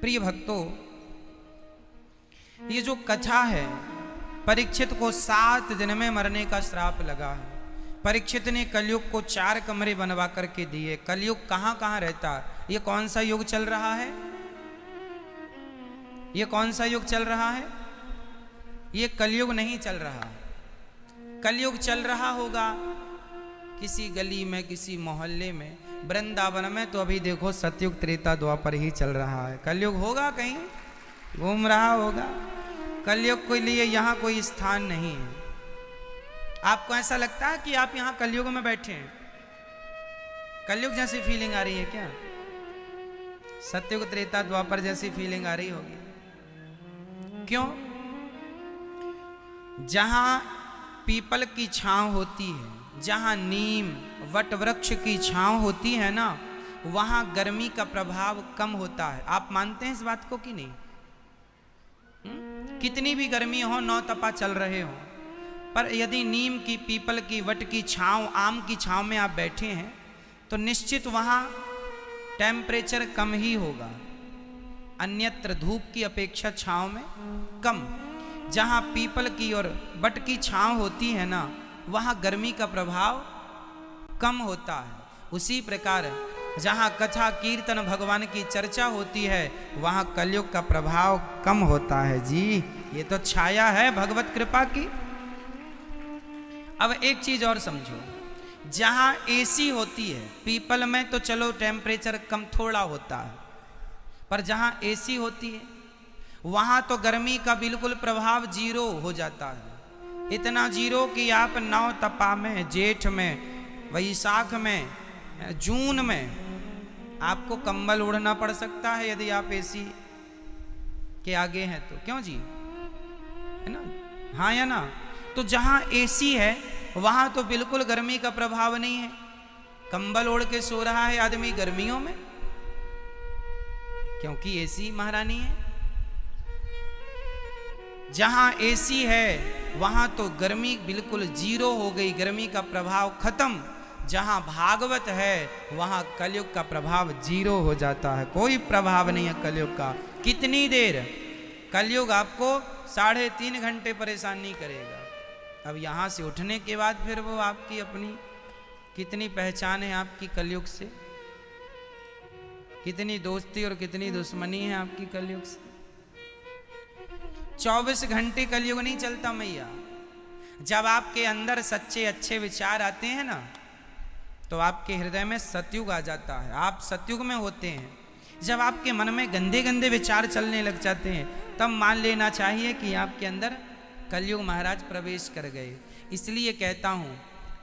प्रिय भक्तों, ये जो कथा है, परीक्षित को 7 दिन में मरने का श्राप लगा है। परीक्षित ने कलयुग को 4 कमरे बनवा करके दिए। कलयुग कहां कहां रहता है? ये कौन सा युग चल रहा है? ये कौन सा युग चल रहा है? ये कलयुग नहीं चल रहा। कलयुग चल रहा होगा किसी गली में, किसी मोहल्ले में, वृंदावन में तो अभी देखो सतयुग त्रेता द्वापर ही चल रहा है। कलयुग होगा कहीं घूम रहा होगा। कलयुग के लिए यहाँ कोई स्थान नहीं है। आपको ऐसा लगता है कि आप यहाँ कलयुग में बैठे हैं? कलयुग जैसी फीलिंग आ रही है क्या? सतयुग त्रेता द्वापर जैसी फीलिंग आ रही होगी। क्यों? जहां पीपल की छांव होती है, जहां नीम वट वृक्ष की छांव होती है ना, वहां गर्मी का प्रभाव कम होता है। आप मानते हैं इस बात को कि नहीं? कितनी भी गर्मी हो, 9 तपा चल रहे हो, पर यदि नीम की, पीपल की, वट की छांव, आम की छांव में आप बैठे हैं तो निश्चित वहां टेम्परेचर कम ही होगा, अन्यत्र धूप की अपेक्षा छांव में कम। जहां पीपल की और वट की छांव होती है ना, वहां गर्मी का प्रभाव कम होता है। उसी प्रकार जहां कथा कीर्तन भगवान की चर्चा होती है, वहां कलयुग का प्रभाव कम होता है। जी, ये तो छाया है भगवत कृपा की। अब एक चीज और समझो, जहां एसी होती है, पीपल में तो चलो टेम्परेचर कम थोड़ा होता है, पर जहां एसी होती है वहां तो गर्मी का बिल्कुल प्रभाव 0 हो जाता है। इतना 0 कि आप 9 तपा में, जेठ में, वैशाख में, जून में आपको कंबल ओढ़ना पड़ सकता है यदि आप एसी के आगे हैं तो। क्यों जी? है ना? हाँ या ना? तो जहां एसी है वहां तो बिल्कुल गर्मी का प्रभाव नहीं है। कंबल ओढ़ के सो रहा है आदमी गर्मियों में, क्योंकि एसी महारानी है। जहां एसी है वहां तो गर्मी बिल्कुल 0 हो गई, गर्मी का प्रभाव खत्म। जहां भागवत है वहां कलयुग का प्रभाव 0 हो जाता है, कोई प्रभाव नहीं है कलयुग का। कितनी देर? कलयुग आपको 3.5 घंटे परेशान नहीं करेगा। अब यहां से उठने के बाद फिर वो आपकी अपनी कितनी पहचान है आपकी कलयुग से, कितनी दोस्ती और कितनी दुश्मनी है आपकी कलयुग से। 24 घंटे कलयुग नहीं चलता मैया। जब आपके अंदर सच्चे अच्छे विचार आते हैं ना, तो आपके हृदय में सतयुग आ जाता है, आप सतयुग में होते हैं। जब आपके मन में गंदे गंदे विचार चलने लग जाते हैं, तब मान लेना चाहिए कि आपके अंदर कलयुग महाराज प्रवेश कर गए। इसलिए कहता हूँ,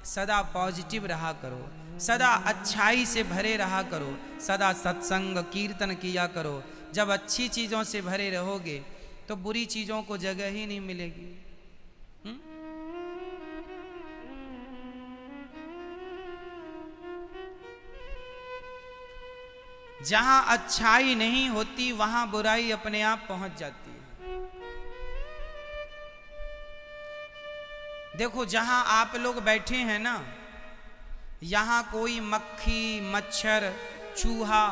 सदा पॉजिटिव रहा करो, सदा अच्छाई से भरे रहा करो, सदा सत्संग कीर्तन किया करो। जब अच्छी चीज़ों से भरे रहोगे तो बुरी चीज़ों को जगह ही नहीं मिलेगी। जहां अच्छाई नहीं होती वहां बुराई अपने आप पहुंच जाती है। देखो, जहां आप लोग बैठे हैं ना, यहां कोई मक्खी, मच्छर, चूहा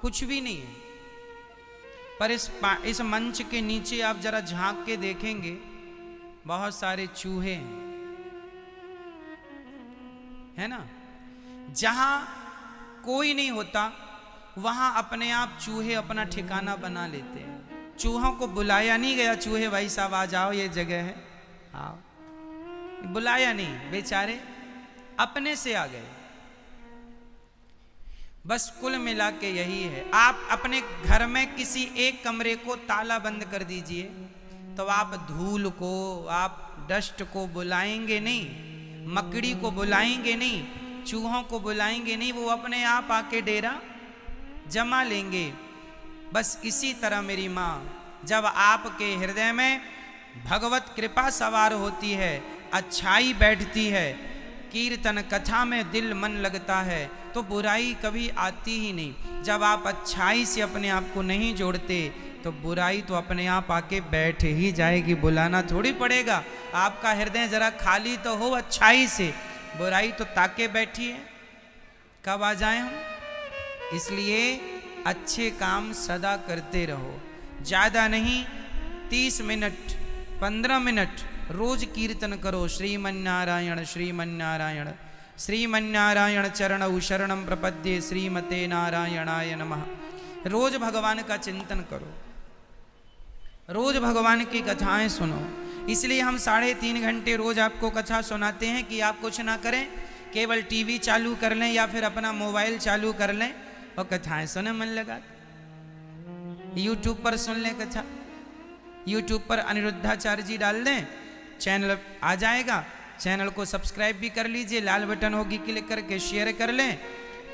कुछ भी नहीं है, पर इस मंच के नीचे आप जरा झांक के देखेंगे, बहुत सारे चूहे हैं, है ना? जहां कोई नहीं होता वहां अपने आप चूहे अपना ठिकाना बना लेते हैं। चूहों को बुलाया नहीं गया, चूहे भाई साहब आ जाओ, ये जगह है, आओ, बुलाया नहीं, बेचारे अपने से आ गए। बस कुल मिला के यही है। आप अपने घर में किसी एक कमरे को ताला बंद कर दीजिए, तो आप धूल को, आप डस्ट को बुलाएंगे नहीं, मकड़ी को बुलाएंगे नहीं, चूहों को बुलाएंगे नहीं, वो अपने आप आके डेरा जमा लेंगे। बस इसी तरह मेरी माँ, जब आपके हृदय में भगवत कृपा सवार होती है, अच्छाई बैठती है, कीर्तन कथा में दिल मन लगता है, तो बुराई कभी आती ही नहीं। जब आप अच्छाई से अपने आप को नहीं जोड़ते तो बुराई तो अपने आप आके बैठ ही जाएगी, बुलाना थोड़ी पड़ेगा। आपका हृदय जरा खाली तो हो अच्छाई से, बुराई तो ताके बैठी है, कब आ जाए हम। इसलिए अच्छे काम सदा करते रहो। ज़्यादा नहीं, 30 मिनट 15 मिनट रोज कीर्तन करो। श्रीमन्नारायण श्रीमन्नारायण श्रीमन्नारायण चरणौ शरणं प्रपद्ये श्रीमते नारायणाय नमः। रोज भगवान का चिंतन करो, रोज भगवान की कथाएं सुनो। इसलिए हम 3.5 घंटे रोज आपको कथा सुनाते हैं कि आप कुछ ना करें, केवल टीवी चालू कर लें या फिर अपना मोबाइल चालू कर लें और कथाएं सुने मन लगा। यूट्यूब पर सुन लें कथा, यूट्यूब पर अनिरुद्धाचार्य जी डाल दें, चैनल आ जाएगा। चैनल को सब्सक्राइब भी कर लीजिए, लाल बटन होगी, क्लिक करके शेयर कर लें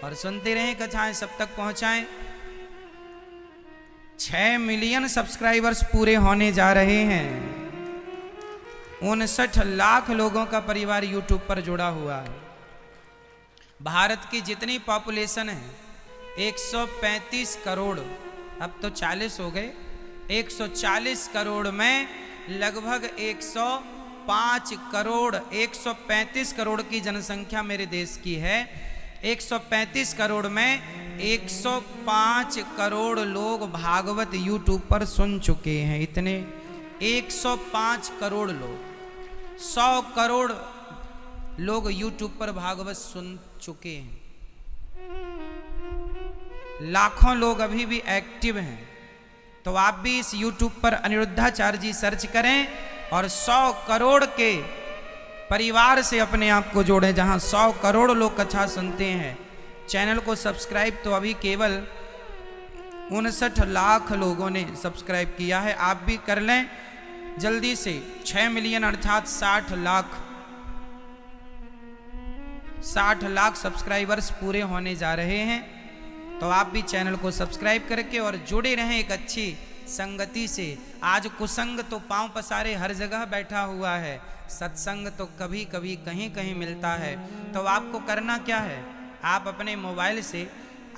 और सुनते रहें कथाएं, सब तक पहुंचाएं। 6 मिलियन सब्सक्राइबर्स पूरे होने जा रहे हैं। 59 लाख लोगों का परिवार यूट्यूब पर जुड़ा हुआ है। भारत की जितनी पॉपुलेशन है 135 करोड़, अब तो 40 हो गए। 140 करोड़ में लगभग 105 करोड़ 135 करोड़ की जनसंख्या मेरे देश की है। 135 करोड़ में 105 करोड़ लोग भागवत यूट्यूब पर सुन चुके हैं। इतने 105 करोड़ लोग, 100 करोड़ लोग यूट्यूब पर भागवत सुन चुके हैं। लाखों लोग अभी भी एक्टिव हैं। तो आप भी इस यूट्यूब पर अनिरुद्धाचार्य जी सर्च करें और 100 करोड़ के परिवार से अपने आप को जोड़ें, जहां 100 करोड़ लोग कथा सुनते हैं। चैनल को सब्सक्राइब तो अभी केवल 59 लाख लोगों ने सब्सक्राइब किया है। आप भी कर लें जल्दी से। 6 मिलियन अर्थात 60 लाख सब्सक्राइबर्स पूरे होने जा रहे हैं। तो आप भी चैनल को सब्सक्राइब करके और जुड़े रहें एक अच्छी संगति से। आज कुसंग तो पांव पसारे हर जगह बैठा हुआ है, सत्संग तो कभी कभी कहीं कहीं मिलता है। तो आपको करना क्या है, आप अपने मोबाइल से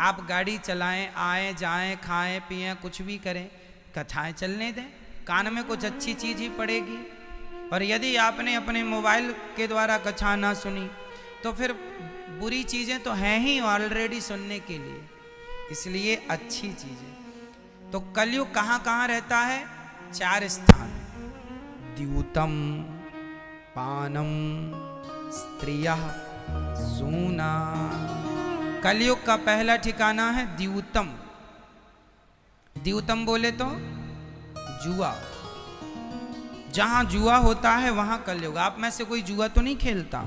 आप गाड़ी चलाएं, आए जाएं, खाएं पिएं, कुछ भी करें, कथाएं चलने दें, कान में कुछ अच्छी चीज़ ही पड़ेगी। और यदि आपने अपने मोबाइल के द्वारा कथा ना सुनी तो फिर बुरी चीज़ें तो हैं ही ऑलरेडी सुनने के लिए, इसलिए अच्छी चीज़ें। तो कलयुग कहाँ कहाँ रहता है? 4 स्थान: द्यूतम, पानम, स्त्रियः, सूना। कलयुग का पहला ठिकाना है द्यूतम। द्यूतम बोले तो जुआ, जहां जुआ होता है वहां कलयुग। आप में से कोई जुआ तो नहीं खेलता?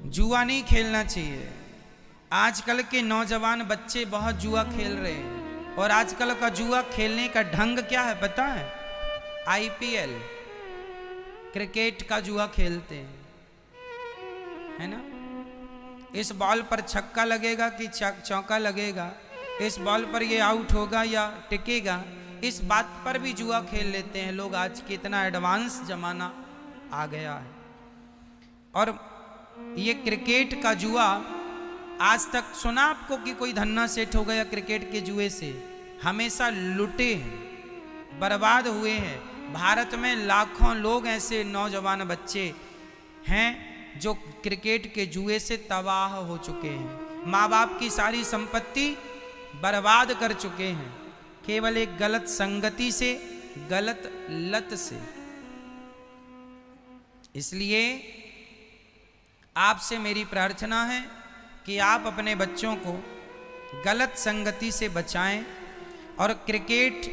जुआ नहीं खेलना चाहिए। आजकल के नौजवान बच्चे बहुत जुआ खेल रहे हैं। और आजकल का जुआ खेलने का ढंग क्या है पता है? IPL क्रिकेट का जुआ खेलते हैं, है ना? इस बॉल पर छक्का लगेगा कि चौका लगेगा, इस बॉल पर ये आउट होगा या टिकेगा, इस बात पर भी जुआ खेल लेते हैं लोग। आज के इतना एडवांस जमाना आ गया है। और ये क्रिकेट का जुआ, आज तक सुना आपको कि कोई धन्ना सेठ हो गया क्रिकेट के जुए से? हमेशा लुटे हैं, बर्बाद हुए हैं। भारत में लाखों लोग ऐसे नौजवान बच्चे हैं जो क्रिकेट के जुए से तबाह हो चुके हैं। माँ बाप की सारी संपत्ति बर्बाद कर चुके हैं, केवल एक गलत संगति से, गलत लत से। इसलिए आपसे मेरी प्रार्थना है कि आप अपने बच्चों को गलत संगति से बचाएं। और क्रिकेट,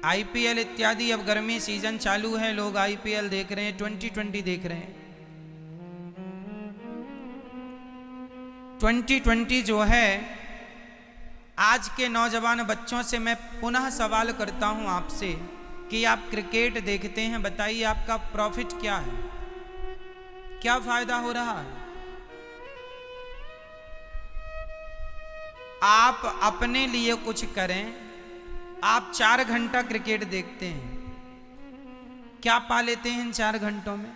IPL इत्यादि, अब गर्मी सीजन चालू है, लोग IPL देख रहे हैं, 2020 देख रहे हैं। 2020 जो है, आज के नौजवान बच्चों से मैं पुनः सवाल करता हूं आपसे कि आप क्रिकेट देखते हैं, बताइए आपका प्रॉफिट क्या है? क्या फायदा हो रहा है? आप अपने लिए कुछ करें। आप 4 घंटा क्रिकेट देखते हैं, क्या पा लेते हैं इन 4 घंटों में?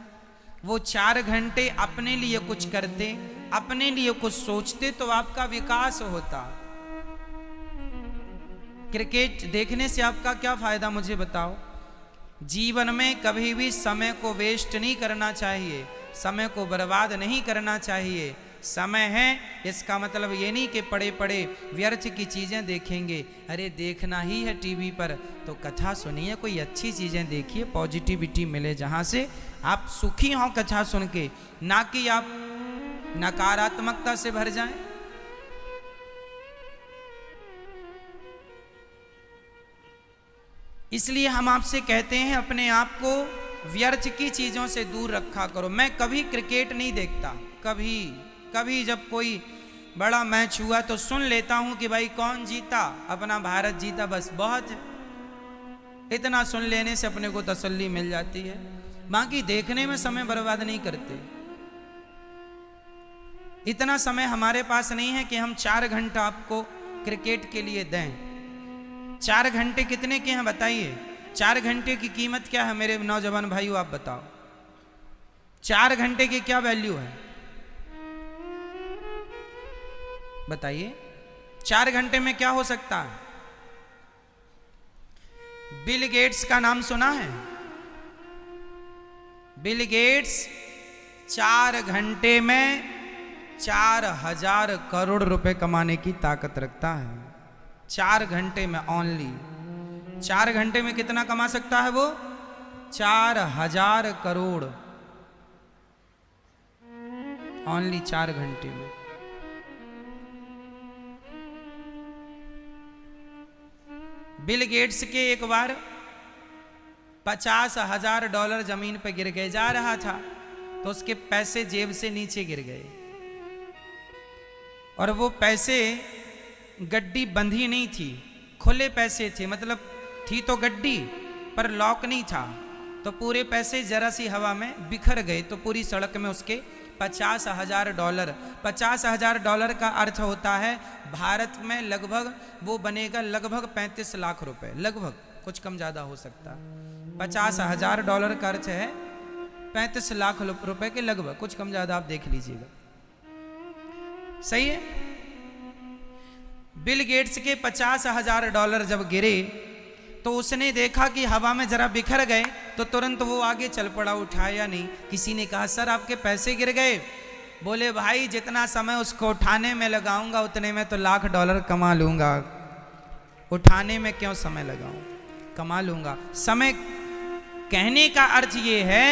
वो 4 घंटे अपने लिए कुछ करते, अपने लिए कुछ सोचते तो आपका विकास होता। क्रिकेट देखने से आपका क्या फायदा, मुझे बताओ? जीवन में कभी भी समय को वेस्ट नहीं करना चाहिए, समय को बर्बाद नहीं करना चाहिए। समय है, इसका मतलब ये नहीं कि पड़े पड़े व्यर्थ की चीज़ें देखेंगे। अरे देखना ही है टीवी पर तो कथा सुनिए, कोई अच्छी चीज़ें देखिए, पॉजिटिविटी मिले, जहाँ से आप सुखी हों कथा सुन के, ना कि आप नकारात्मकता से भर जाएं। इसलिए हम आपसे कहते हैं अपने आप को व्यर्थ की चीज़ों से दूर रखा करो। मैं कभी क्रिकेट नहीं देखता, कभी कभी जब कोई बड़ा मैच हुआ तो सुन लेता हूं कि भाई कौन जीता, अपना भारत जीता, बस बहुत है। इतना सुन लेने से अपने को तसल्ली मिल जाती है, बाकी देखने में समय बर्बाद नहीं करते। इतना समय हमारे पास नहीं है कि हम 4 घंटा आपको क्रिकेट के लिए दें। 4 घंटे कितने के हैं बताइए? 4 घंटे की कीमत क्या है मेरे नौजवान भाइयों, आप बताओ। 4 घंटे की क्या वैल्यू है बताइए? 4 घंटे में क्या हो सकता है? बिल गेट्स का नाम सुना है? बिल गेट्स 4 घंटे में 4000 करोड़ रुपए कमाने की ताकत रखता है। 4 घंटे में ओनली। 4 घंटे में कितना कमा सकता है वो? 4000 करोड़ ओनली 4 घंटे में। बिल गेट्स के एक बार $50,000 जमीन पर गिर गए, जा रहा था तो उसके पैसे जेब से नीचे गिर गए, और वो पैसे गड्डी बंधी नहीं थी, खुले पैसे थे, मतलब थी तो गड्डी पर लॉक नहीं था, तो पूरे पैसे जरा सी हवा में बिखर गए। तो पूरी सड़क में उसके $50,000। $50,000 का अर्थ होता है भारत में लगभग वो बनेगा लगभग 35 लाख रुपए, लगभग, कुछ कम ज़्यादा हो सकता है। $50,000 का अर्थ है 35 लाख रुपए के लगभग, कुछ कम ज़्यादा आप देख लीजिएगा, सही है। बिल गेट्स के $50,000 जब गिरे तो उसने देखा कि हवा में जरा बिखर गए, तो तुरंत वो आगे चल पड़ा, उठाया नहीं। किसी ने कहा सर आपके पैसे गिर गए। बोले भाई जितना समय उसको उठाने में लगाऊंगा उतने में तो $1,00,000 कमा लूंगा, उठाने में क्यों समय लगाऊं, कमा लूंगा। समय कहने का अर्थ ये है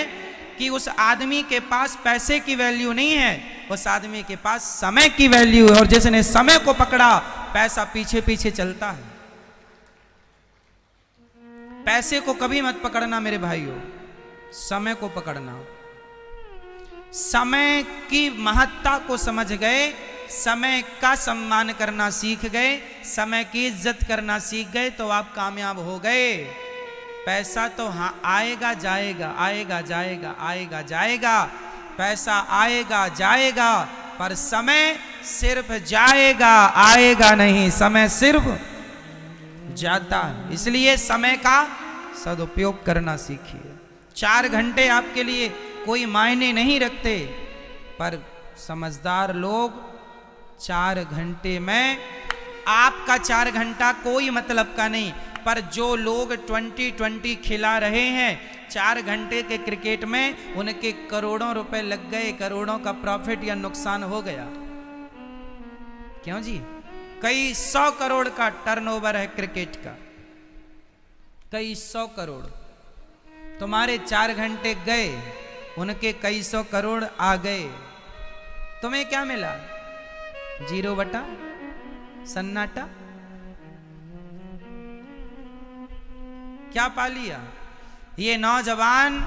कि उस आदमी के पास पैसे की वैल्यू नहीं है, उस आदमी के पास समय की वैल्यू है, और जिसने समय को पकड़ा पैसा पीछे पीछे चलता है। पैसे को कभी मत पकड़ना मेरे भाइयों, समय को पकड़ना। समय की महत्ता को समझ गए, समय का सम्मान करना सीख गए, समय की इज्जत करना सीख गए तो आप कामयाब हो गए। पैसा तो हाँ आएगा जाएगा, आएगा जाएगा, आएगा जाएगा, पैसा आएगा जाएगा, पर समय सिर्फ जाएगा आएगा नहीं, समय सिर्फ जाता है। इसलिए समय का सदुपयोग करना सीखिए। 4 घंटे आपके लिए कोई मायने नहीं रखते, पर समझदार लोग 4 घंटे में, आपका 4 घंटा कोई मतलब का नहीं, पर जो लोग 2020 खिला रहे हैं 4 घंटे के क्रिकेट में, उनके करोड़ों रुपए लग गए, करोड़ों का प्रॉफिट या नुकसान हो गया। क्यों जी? कई 100 करोड़ का टर्नओवर है क्रिकेट का, कई 100 करोड़। तुम्हारे 4 घंटे गए, उनके कई 100 करोड़ आ गए, तुम्हें क्या मिला? 0 बटा सन्नाटा। क्या पा लिया? ये नौजवान,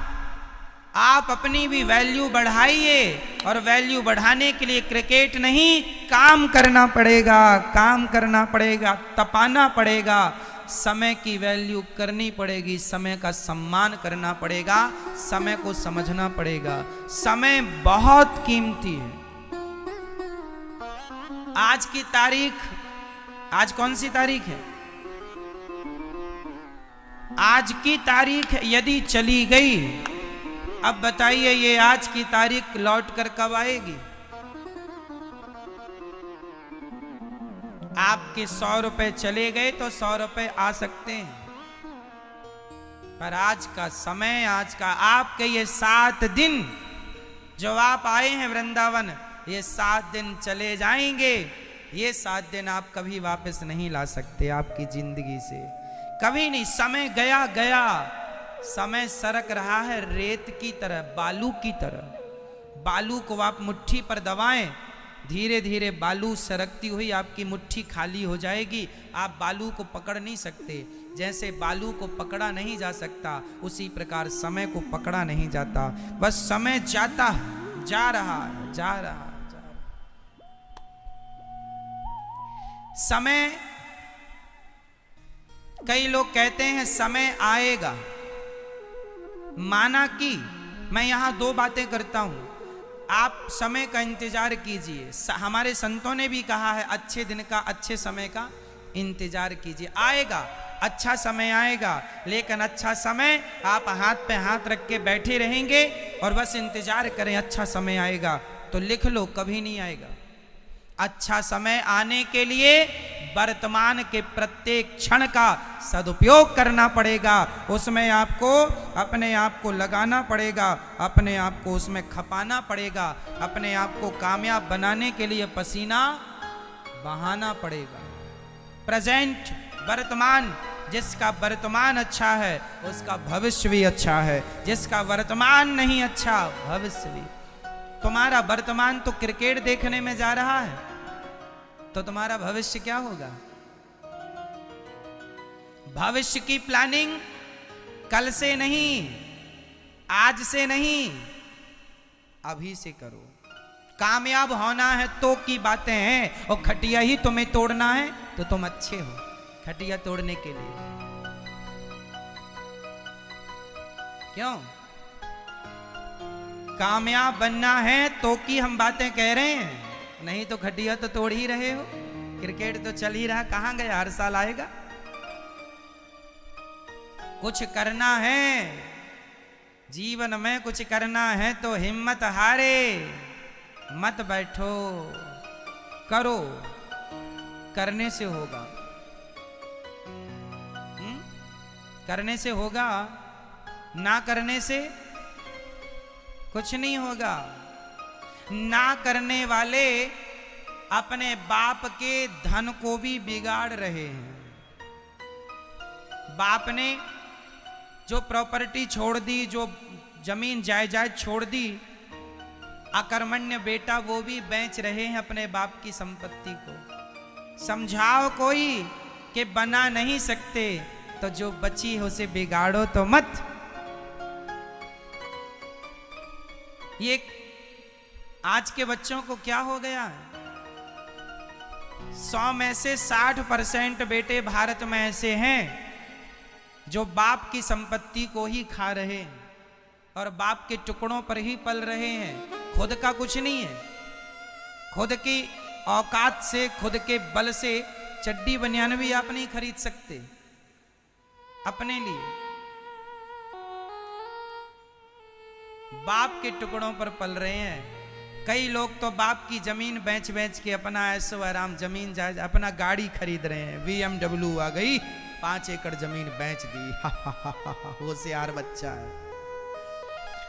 आप अपनी भी वैल्यू बढ़ाइए, और वैल्यू बढ़ाने के लिए क्रिकेट नहीं, काम करना पड़ेगा, काम करना पड़ेगा, तपाना पड़ेगा, समय की वैल्यू करनी पड़ेगी, समय का सम्मान करना पड़ेगा, समय को समझना पड़ेगा। समय बहुत कीमती है। आज की तारीख, आज कौन सी तारीख है? आज की तारीख यदि चली गई, अब बताइए ये आज की तारीख लौट कर कब आएगी? आपके 100 रुपए चले गए तो 100 रुपए आ सकते हैं, पर आज का समय, आज का आपके ये 7 दिन जो आप आए हैं वृंदावन, ये 7 दिन चले जाएंगे, ये 7 दिन आप कभी वापस नहीं ला सकते आपकी जिंदगी से, कभी नहीं। समय गया गया, समय सरक रहा है रेत की तरह, बालू की तरह। बालू को आप मुट्ठी पर दबाएं, धीरे धीरे बालू सरकती हुई आपकी मुट्ठी खाली हो जाएगी। आप बालू को पकड़ नहीं सकते, जैसे बालू को पकड़ा नहीं जा सकता उसी प्रकार समय को पकड़ा नहीं जाता। बस समय जाता है, जा रहा है, जा रहा है, जा रहा है। समय, कई लोग कहते हैं समय आएगा, माना कि मैं यहां 2 बातें करता हूं। आप समय का इंतजार कीजिए, हमारे संतों ने भी कहा है अच्छे दिन का, अच्छे समय का इंतजार कीजिए। आएगा, अच्छा समय आएगा, लेकिन अच्छा समय आप हाथ पे हाथ रख के बैठे रहेंगे और बस इंतजार करें अच्छा समय आएगा, तो लिख लो कभी नहीं आएगा। अच्छा समय आने के लिए वर्तमान के प्रत्येक क्षण का सदुपयोग करना पड़ेगा, उसमें आपको अपने आप को लगाना पड़ेगा, अपने आप को उसमें खपाना पड़ेगा, अपने आप को कामयाब बनाने के लिए पसीना बहाना पड़ेगा। प्रेजेंट, वर्तमान, जिसका वर्तमान अच्छा है उसका भविष्य भी अच्छा है, जिसका वर्तमान नहीं अच्छा भविष्य भी। तुम्हारा वर्तमान तो क्रिकेट देखने में जा रहा है, तो तुम्हारा भविष्य क्या होगा? भविष्य की प्लानिंग कल से नहीं, आज से नहीं, अभी से करो। कामयाब होना है तो की बातें हैं, और खटिया ही तुम्हें तोड़ना है तो तुम अच्छे हो खटिया तोड़ने के लिए। क्यों? कामयाब बनना है तो की हम बातें कह रहे हैं, नहीं तो खटिया तो तोड़ ही रहे हो। क्रिकेट तो चल ही रहा, कहां गया? हर साल आएगा। कुछ करना है जीवन में, कुछ करना है तो हिम्मत हारे मत बैठो, करो, करने से होगा। करने से होगा, ना करने से कुछ नहीं होगा। ना करने वाले अपने बाप के धन को भी बिगाड़ रहे हैं। बाप ने जो प्रॉपर्टी छोड़ दी, जो जमीन जायदाद छोड़ दी, अकर्मण्य बेटा वो भी बेच रहे हैं अपने बाप की संपत्ति को। समझाओ कोई कि बना नहीं सकते, तो जो बची है उसे बिगाड़ो तो मत। ये आज के बच्चों को क्या हो गया है? 100 में से 60% बेटे भारत में ऐसे हैं जो बाप की संपत्ति को ही खा रहे हैं और बाप के टुकड़ों पर ही पल रहे हैं। खुद का कुछ नहीं है, खुद की औकात से, खुद के बल से चड्डी बनियान भी आप नहीं खरीद सकते अपने लिए। बाप के टुकड़ों पर पल रहे हैं। कई लोग तो बाप की जमीन बेच बेच के अपना ऐसो आराम जमीन जायज, अपना गाड़ी खरीद रहे हैं। BMW आ गई, 5 एकड़ जमीन बेच दी। होशियार बच्चा है,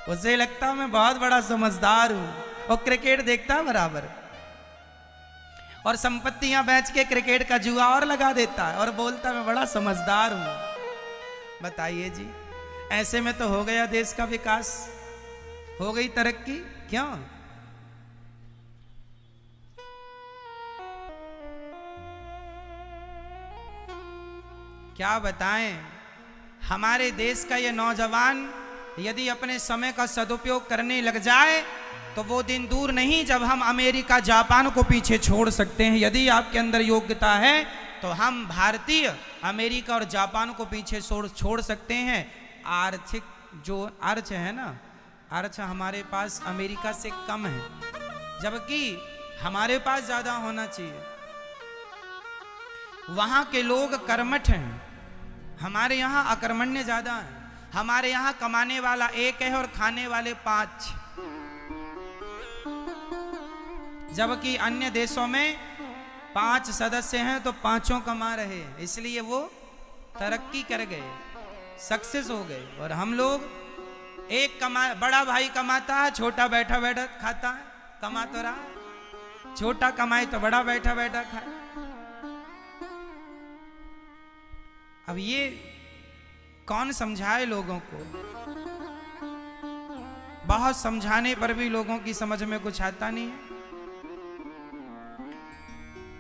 उसे लगता मैं बहुत बड़ा समझदार हूं, और क्रिकेट देखता बराबर, और संपत्तियां बेच के क्रिकेट का जुआ और लगा देता है और बोलता मैं बड़ा समझदार हूं। बताइए जी, ऐसे में तो हो गया देश का विकास, हो गई तरक्की। क्यों? क्या बताएं, हमारे देश का ये नौजवान यदि अपने समय का सदुपयोग करने लग जाए तो वो दिन दूर नहीं जब हम अमेरिका जापान को पीछे छोड़ सकते हैं। यदि आपके अंदर योग्यता है तो हम भारतीय अमेरिका और जापान को पीछे छोड़ सकते हैं। आर्थिक जो अर्थ है ना, अर्थ हमारे पास अमेरिका से कम है, जबकि हमारे पास ज्यादा होना चाहिए। वहां के लोग कर्मठ हैं, हमारे यहाँ अकर्मण्य ज्यादा है। हमारे यहाँ कमाने वाला 1 है और खाने वाले 5, जबकि अन्य देशों में 5 सदस्य हैं तो 5 कमा रहे हैं, इसलिए वो तरक्की कर गए, सक्सेस हो गए। और हम लोग बड़ा भाई कमाता है, छोटा बैठा बैठा खाता है, कमा तो रहा, छोटा कमाए तो बड़ा बैठा बैठा खाए। अब ये कौन समझाए लोगों को? बहुत समझाने पर भी लोगों की समझ में कुछ आता नहीं है।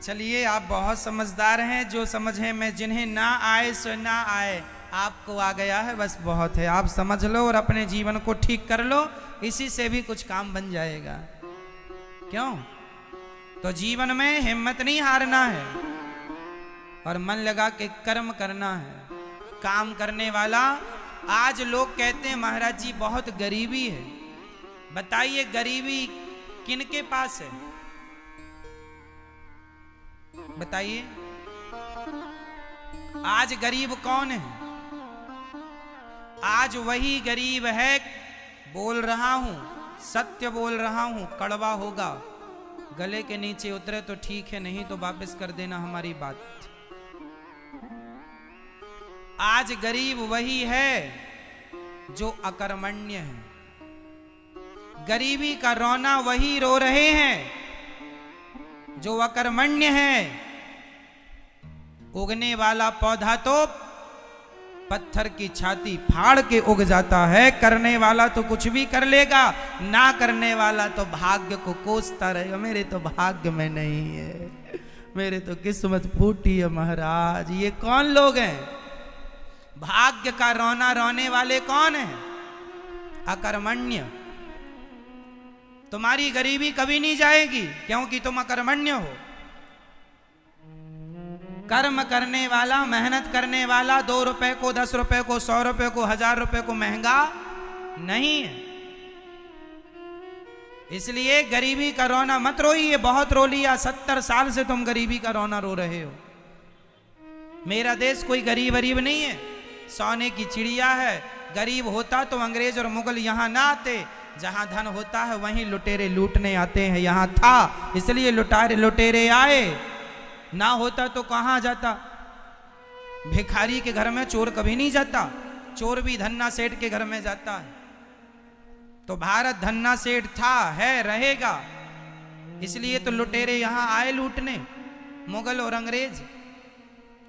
चलिए, आप बहुत समझदार हैं, जो समझे मैं, जिन्हें ना आए सो ना आए, आपको आ गया है बस बहुत है। आप समझ लो और अपने जीवन को ठीक कर लो, इसी से भी कुछ काम बन जाएगा। क्यों? तो जीवन में हिम्मत नहीं हारना है और मन लगा के कर्म करना है। काम करने वाला, आज लोग कहते हैं महाराज जी बहुत गरीबी है। बताइए गरीबी किनके पास है? बताइए, आज गरीब कौन है? आज वही गरीब है, बोल रहा हूं, सत्य बोल रहा हूं, कड़वा होगा, गले के नीचे उतरे तो ठीक है, नहीं तो वापस कर देना हमारी बात। आज गरीब वही है जो अकर्मण्य है। गरीबी का रोना वही रो रहे हैं जो अकर्मण्य है। उगने वाला पौधा तो पत्थर की छाती फाड़ के उग जाता है, करने वाला तो कुछ भी कर लेगा, ना करने वाला तो भाग्य को कोसता रहेगा। मेरे तो भाग्य में नहीं है, मेरे तो किस्मत फूटी है महाराज। ये कौन लोग हैं? भाग्य का रोना रोने वाले कौन हैं? अकर्मण्य। तुम्हारी गरीबी कभी नहीं जाएगी क्योंकि तुम अकर्मण्य हो। कर्म करने वाला, मेहनत करने वाला 2 रुपए को, 10 रुपए को, 100 रुपए को, 1000 रुपए को महंगा नहीं है। इसलिए गरीबी का रोना मत रोइए। बहुत रो लिया, 70 साल से तुम गरीबी का रोना रो रहे हो। मेरा देश कोई गरीब गरीब नहीं है, सोने की चिड़िया है। गरीब होता तो अंग्रेज और मुगल यहां ना आते। जहां धन होता है वहीं लुटेरे लूटने आते हैं। यहां था इसलिए लुटेरे आए, ना होता तो कहां जाता? भिखारी के घर में चोर कभी नहीं जाता, चोर भी धन्ना सेठ के घर में जाता है। तो भारत धन्ना सेठ था, है, रहेगा। इसलिए तो लुटेरे यहां आए लूटने। मुगल और अंग्रेज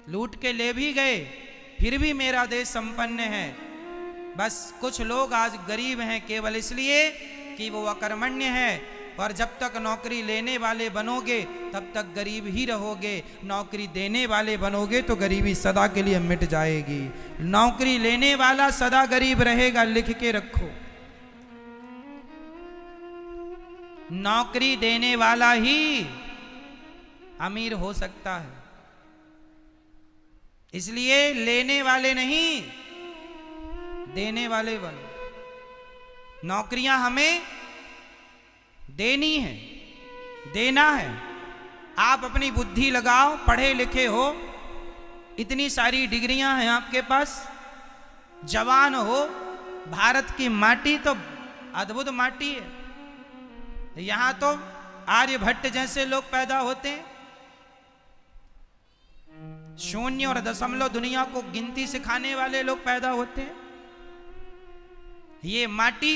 लूट के ले भी गए, फिर भी मेरा देश संपन्न है। बस कुछ लोग आज गरीब हैं केवल इसलिए कि वो अकर्मण्य है। और जब तक नौकरी लेने वाले बनोगे तब तक गरीब ही रहोगे। नौकरी देने वाले बनोगे तो गरीबी सदा के लिए मिट जाएगी। नौकरी लेने वाला सदा गरीब रहेगा, लिख के रखो। नौकरी देने वाला ही अमीर हो सकता है। इसलिए लेने वाले नहीं, देने वाले बनो। नौकरियां हमें देनी है, देना है। आप अपनी बुद्धि लगाओ, पढ़े लिखे हो, इतनी सारी डिग्रियां हैं आपके पास, जवान हो। भारत की माटी तो अद्भुत माटी है। यहां तो आर्यभट्ट जैसे लोग पैदा होते हैं। शून्य और दशमलव दुनिया को गिनती सिखाने वाले लोग पैदा होते हैं। ये माटी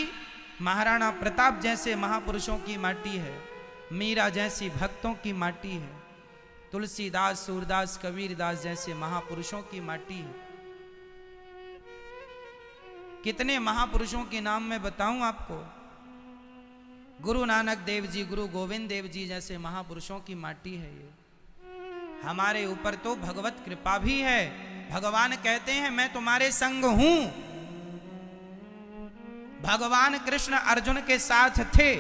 महाराणा प्रताप जैसे महापुरुषों की माटी है, मीरा जैसी भक्तों की माटी है, तुलसीदास, सूरदास, कबीरदास जैसे महापुरुषों की माटी है। कितने महापुरुषों के नाम मैं बताऊं आपको? गुरु नानक देव जी, गुरु गोविंद देव जी जैसे महापुरुषों की माटी है ये। हमारे ऊपर तो भगवत कृपा भी है। भगवान कहते हैं मैं तुम्हारे संग हूं। भगवान कृष्ण अर्जुन के साथ थे,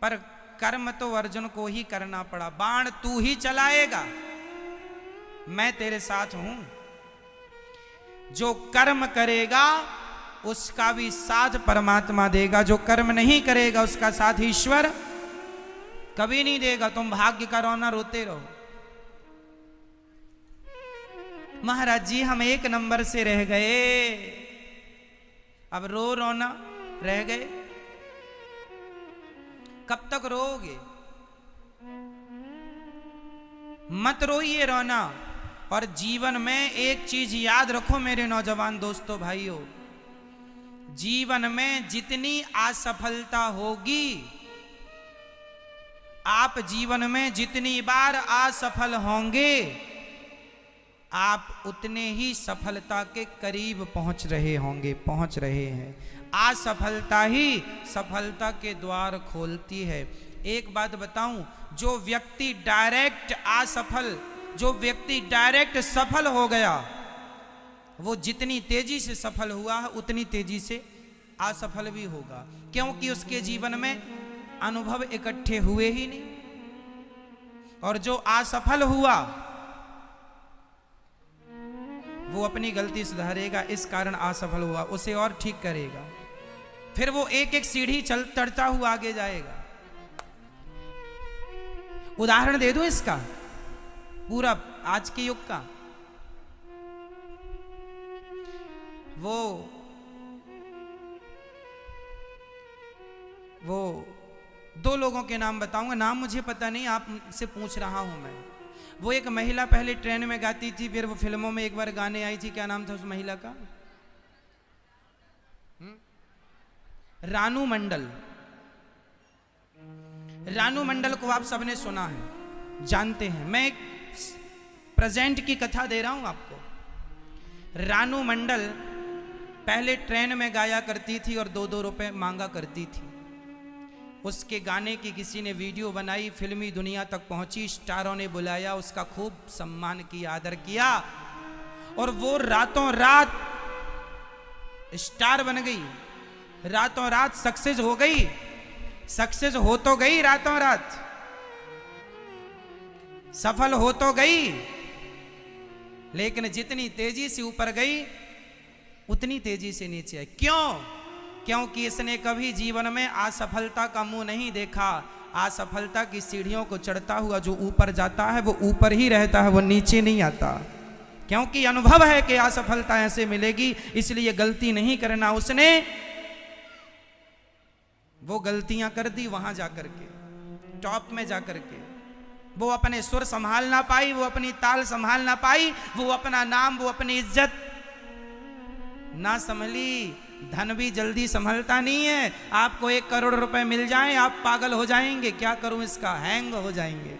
पर कर्म तो अर्जुन को ही करना पड़ा। बाण तू ही चलाएगा, मैं तेरे साथ हूं। जो कर्म करेगा उसका भी साथ परमात्मा देगा, जो कर्म नहीं करेगा उसका साथ ईश्वर कभी नहीं देगा। तुम भाग्य का रोना रोते रहो। महाराज जी हम 1 नंबर से रह गए, अब रोना रह गए। कब तक रोओगे? मत रोइए रोना। और जीवन में एक चीज याद रखो मेरे नौजवान दोस्तों, भाइयों, जीवन में जितनी असफलता होगी आप जीवन में जितनी बार असफल होंगे, आप उतने ही सफलता के करीब पहुंच रहे होंगे, पहुंच रहे हैं। असफलता ही सफलता के द्वार खोलती है। एक बात बताऊं, जो व्यक्ति डायरेक्ट सफल हो गया, वो जितनी तेजी से सफल हुआ है उतनी तेजी से असफल भी होगा, क्योंकि उसके जीवन में अनुभव इकट्ठे हुए ही नहीं। और जो असफल हुआ वो अपनी गलती सुधारेगा, इस कारण असफल हुआ, उसे और ठीक करेगा, फिर वो एक एक सीढ़ी चढ़ता हुआ आगे जाएगा। उदाहरण दे दूं इसका, पूरा आज के युग का। वो दो लोगों के नाम बताऊंगा, नाम मुझे पता नहीं, आपसे पूछ रहा हूं मैं। वो एक महिला पहले ट्रेन में गाती थी, फिर वो फिल्मों में एक बार गाने आई थी, क्या नाम था उस महिला का? रानू मंडल। रानू मंडल को आप सबने सुना है, जानते हैं। मैं एक प्रेजेंट की कथा दे रहा हूं आपको। रानू मंडल पहले ट्रेन में गाया करती थी और 2-2 रुपए मांगा करती थी। उसके गाने की किसी ने वीडियो बनाई, फिल्मी दुनिया तक पहुंची, स्टारों ने बुलाया, उसका खूब सम्मान किया, आदर किया, और वो रातों रात स्टार बन गई, रातों रात सक्सेस हो गई। सक्सेस हो तो गई, रातों रात सफल हो तो गई, लेकिन जितनी तेजी से ऊपर गई उतनी तेजी से नीचे आई। क्यों? क्योंकि इसने कभी जीवन में असफलता का मुंह नहीं देखा। असफलता की सीढ़ियों को चढ़ता हुआ जो ऊपर जाता है वो ऊपर ही रहता है, वो नीचे नहीं आता, क्योंकि अनुभव है कि असफलता ऐसे मिलेगी, इसलिए गलती नहीं करना। उसने वो गलतियां कर दी वहां जाकर के, टॉप में जाकर के। वो अपने सुर संभाल ना पाई, वो अपनी ताल संभाल ना पाई, वो अपना नाम, वो अपनी इज्जत ना संभली। धन भी जल्दी संभलता नहीं है। आपको 1 करोड़ रुपए मिल जाएं, आप पागल हो जाएंगे, क्या करूं इसका, हैंग हो जाएंगे।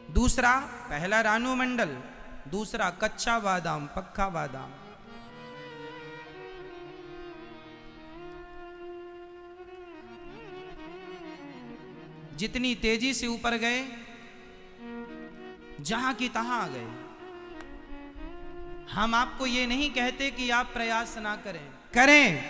दूसरा पहला रानू मंडल, दूसरा कच्चा बादाम पक्का बादाम। जितनी तेजी से ऊपर गए, जहां की तहां आ गए। हम आपको ये नहीं कहते कि आप प्रयास ना करें,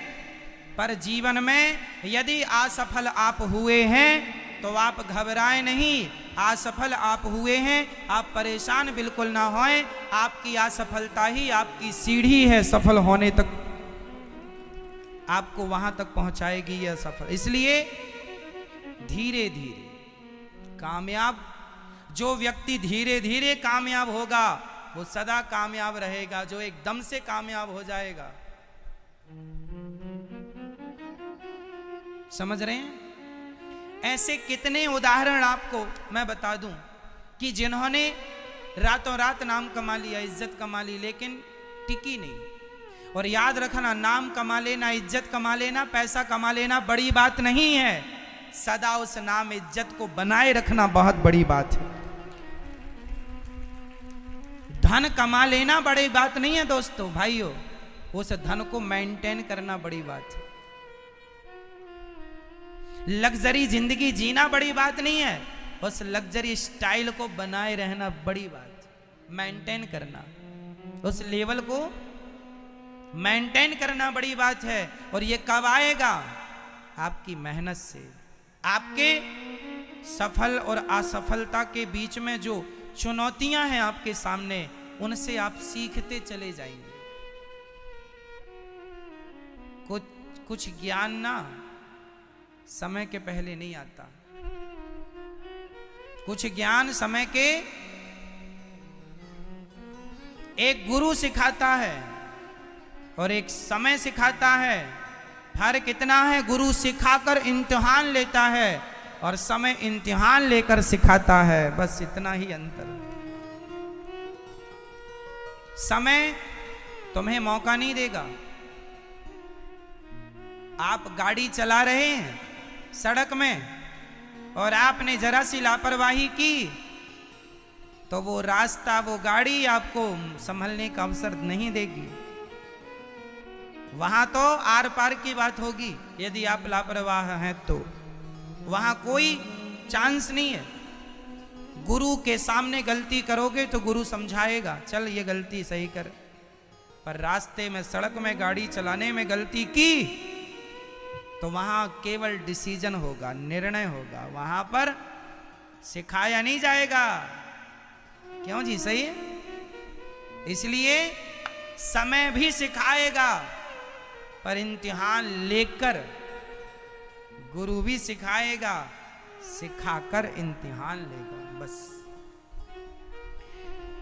पर जीवन में यदि असफल आप हुए हैं तो आप घबराएं नहीं। असफल आप हुए हैं, आप परेशान बिल्कुल ना होएं। आपकी असफलता ही आपकी सीढ़ी है सफल होने तक, आपको वहां तक पहुंचाएगी यह सफल। इसलिए धीरे धीरे कामयाब, जो व्यक्ति धीरे धीरे कामयाब होगा वो सदा कामयाब रहेगा। जो एकदम से कामयाब हो जाएगा, समझ रहे हैं? ऐसे कितने उदाहरण आपको मैं बता दूं कि जिन्होंने रातों रात नाम कमा लिया, इज्जत कमा ली, लेकिन टिकी नहीं। और याद रखना, नाम कमा लेना, इज्जत कमा लेना, पैसा कमा लेना बड़ी बात नहीं है, सदा उस नाम इज्जत को बनाए रखना बहुत बड़ी बात है। धन कमा लेना बड़ी बात नहीं है दोस्तों, भाइयों, उस धन को मेंटेन करना बड़ी बात है। लग्जरी जिंदगी जीना बड़ी बात नहीं है, उस लग्जरी स्टाइल को बनाए रहना बड़ी बात, मेंटेन करना, उस लेवल को मेंटेन करना बड़ी बात है। और ये कब आएगा? आपकी मेहनत से। आपके सफल और असफलता के बीच में जो चुनौतियां हैं आपके सामने, उनसे आप सीखते चले जाएंगे। कुछ ज्ञान ना समय के पहले नहीं आता, कुछ ज्ञान समय के एक गुरु सिखाता है और एक समय सिखाता है। फर्क इतना है, गुरु सिखाकर इम्तिहान लेता है और समय इम्तिहान लेकर सिखाता है, बस इतना ही अंतर। समय तुम्हें मौका नहीं देगा, आप गाड़ी चला रहे हैं सड़क में और आपने जरा सी लापरवाही की तो वो रास्ता, वो गाड़ी आपको संभलने का अवसर नहीं देगी। वहां तो आर पार की बात होगी। यदि आप लापरवाह हैं तो वहां कोई चांस नहीं है। गुरु के सामने गलती करोगे तो गुरु समझाएगा, चल ये गलती सही कर। पर रास्ते में, सड़क में गाड़ी चलाने में गलती की तो वहां केवल डिसीजन होगा, निर्णय होगा, वहां पर सिखाया नहीं जाएगा। क्यों जी? सही है। इसलिए समय भी सिखाएगा, पर इम्तिहान लेकर गुरु भी सिखाएगा, सिखाकर इम्तिहान लेगा। बस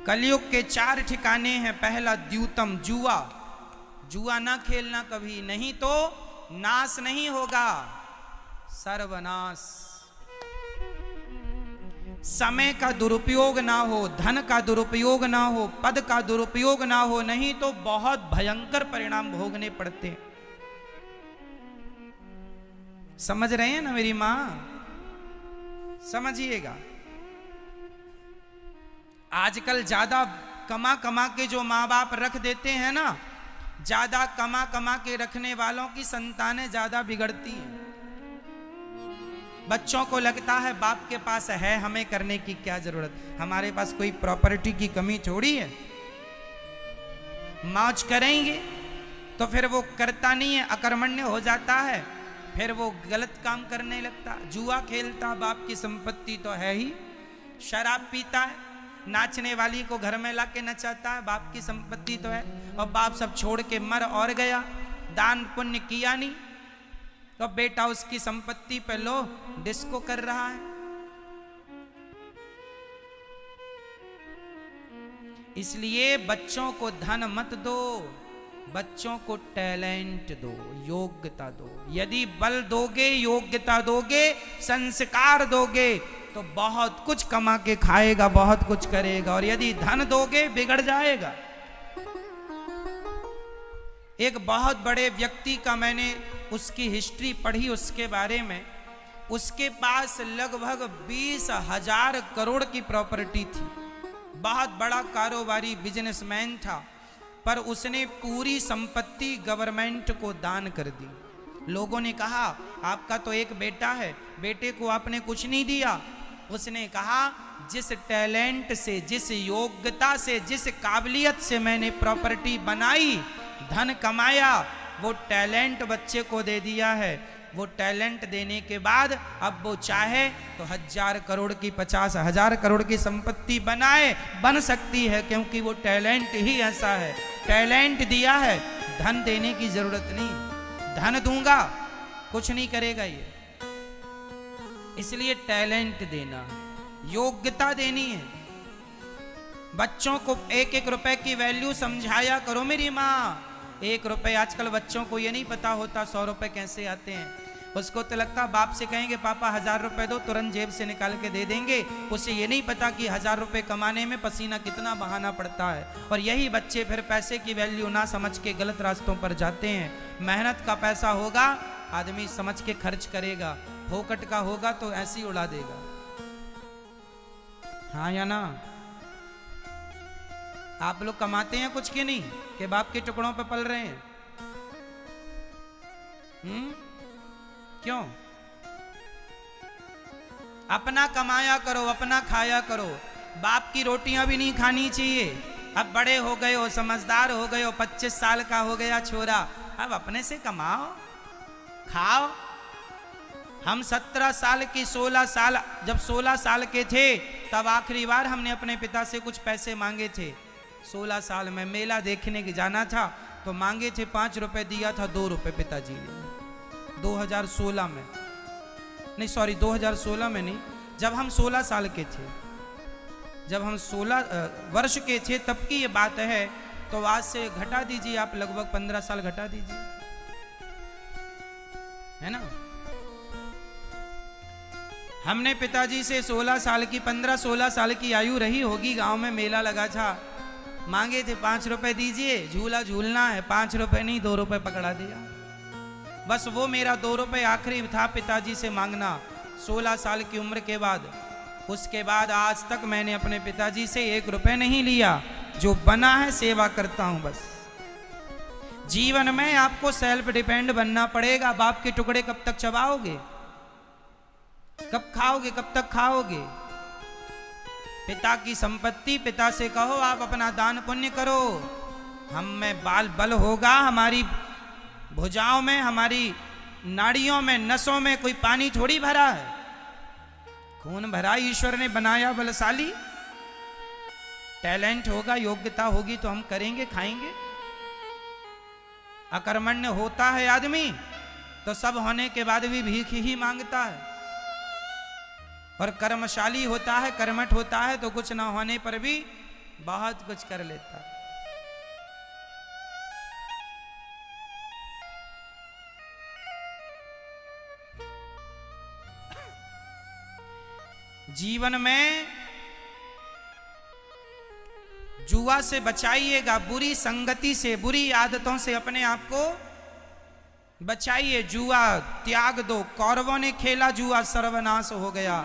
कलयुग के 4 ठिकाने हैं। पहला द्यूतम, जुआ। जुआ ना खेलना कभी, नहीं तो नाश नहीं होगा, सर्वनाश। समय का दुरुपयोग ना हो, धन का दुरुपयोग ना हो, पद का दुरुपयोग ना हो, नहीं तो बहुत भयंकर परिणाम भोगने पड़ते हैं। समझ रहे हैं ना मेरी मां? समझिएगा। आजकल ज्यादा कमा कमा के जो माँ बाप रख देते हैं ना, ज्यादा कमा कमा के रखने वालों की संतानें ज्यादा बिगड़ती हैं। बच्चों को लगता है बाप के पास है, हमें करने की क्या जरूरत, हमारे पास कोई प्रॉपर्टी की कमी थोड़ी है। मौज करेंगे तो फिर वो करता नहीं है, अकर्मण्य हो जाता है, फिर वो गलत काम करने लगता, जुआ खेलता, बाप की संपत्ति तो है ही, शराब पीता है, नाचने वाली को घर में लाके नचाता है, बाप की संपत्ति तो है, और बाप सब छोड़ के मर और गया, दान पुण्य किया नहीं, तो बेटा उसकी संपत्ति पे लो डिस्को कर रहा है। इसलिए बच्चों को धन मत दो, बच्चों को टैलेंट दो, योग्यता दो। यदि बल दोगे, योग्यता दोगे, संस्कार दोगे तो बहुत कुछ कमा के खाएगा, बहुत कुछ करेगा। और यदि धन दोगे बिगड़ जाएगा। एक बहुत बड़े व्यक्ति का मैंने उसकी हिस्ट्री पढ़ी, उसके बारे में, उसके पास लगभग 20,000 करोड़ की प्रॉपर्टी थी, बहुत बड़ा कारोबारी बिजनेसमैन था, पर उसने पूरी संपत्ति गवर्नमेंट को दान कर दी। लोगों ने कहा आपका तो एक बेटा है, बेटे को आपने कुछ नहीं दिया। उसने कहा जिस टैलेंट से, जिस योग्यता से, जिस काबिलियत से मैंने प्रॉपर्टी बनाई, धन कमाया, वो टैलेंट बच्चे को दे दिया है। वो टैलेंट देने के बाद अब वो चाहे तो 1,000 करोड़ की, 50,000 करोड़ की संपत्ति बनाए, बन सकती है, क्योंकि वो टैलेंट ही ऐसा है। टैलेंट दिया है, धन देने की जरूरत नहीं। धन दूंगा कुछ नहीं करेगा ये। इसलिए टैलेंट देना, योग्यता देनी है। बच्चों को 1-1 रुपए की वैल्यू समझाया करो मेरी माँ। 1 रुपए, आजकल बच्चों को ये नहीं पता होता 100 रुपए कैसे आते हैं। उसको तो लगता बाप से कहेंगे पापा 1,000 रुपए दो, तुरंत जेब से निकाल के दे देंगे। उसे ये नहीं पता कि 1,000 रुपए कमाने में पसीना कितना बहाना पड़ता है। और यही बच्चे फिर पैसे की वैल्यू ना समझ के गलत रास्तों पर जाते हैं। मेहनत का पैसा होगा आदमी समझ के खर्च करेगा, फोकट का होगा तो ऐसे ही उड़ा देगा। हाँ या ना? आप लोग कमाते हैं कुछ के नहीं, कि बाप के टुकड़ों पे पल रहे हैं? क्यों? अपना कमाया करो, अपना खाया करो। बाप की रोटियां भी नहीं खानी चाहिए। अब बड़े हो गए हो, समझदार हो गए हो, 25 साल का हो गया छोरा, अब अपने से कमाओ, खाओ। हम 17 साल की, 16 साल, जब 16 साल के थे तब आखिरी बार हमने अपने पिता से कुछ पैसे मांगे थे। 16 साल में मेला देखने के जाना था तो मांगे थे 5 रुपए, दिया था 2 रुपए पिताजी ने। 2016 में नहीं, सॉरी 2016 में नहीं, जब हम 16 साल के थे, जब हम 16 वर्ष के थे तब की ये बात है। तो आज से घटा दीजिए आप, लगभग 15 साल घटा दीजिए, है ना। हमने पिताजी से 16 साल की, 15-16 साल की आयु रही होगी, गांव में मेला लगा था, मांगे थे 5 रुपए दीजिए, झूला झूलना है, 5 रुपए नहीं 2 रुपए पकड़ा दिया। बस वो मेरा 2 रुपए आखिरी था पिताजी से मांगना 16 साल की उम्र के बाद। उसके बाद आज तक मैंने अपने पिताजी से 1 रुपए नहीं लिया। जो बना है सेवा करता हूं बस। जीवन में आपको सेल्फ डिपेंड बनना पड़ेगा। बाप के टुकड़े कब तक चबाओगे, कब खाओगे, कब तक खाओगे? पिता की संपत्ति, पिता से कहो आप अपना दान पुण्य करो। हम में बाल बल होगा, हमारी भुजाओं में, हमारी नाड़ियों में, नसों में कोई पानी थोड़ी भरा है। खून भरा ईश्वर ने बनाया बलशाली। टैलेंट होगा, योग्यता होगी तो हम करेंगे, खाएंगे। अकर्मण्य होता है आदमी तो सब होने के बाद भी भीख ही मांगता है, और कर्मशाली होता है, कर्मठ होता है तो कुछ ना होने पर भी बहुत कुछ कर लेता है। जीवन में जुआ से बचाइएगा, बुरी संगति से, बुरी आदतों से अपने आप को बचाइए। जुआ त्याग दो। कौरवों ने खेला जुआ, सर्वनाश हो गया,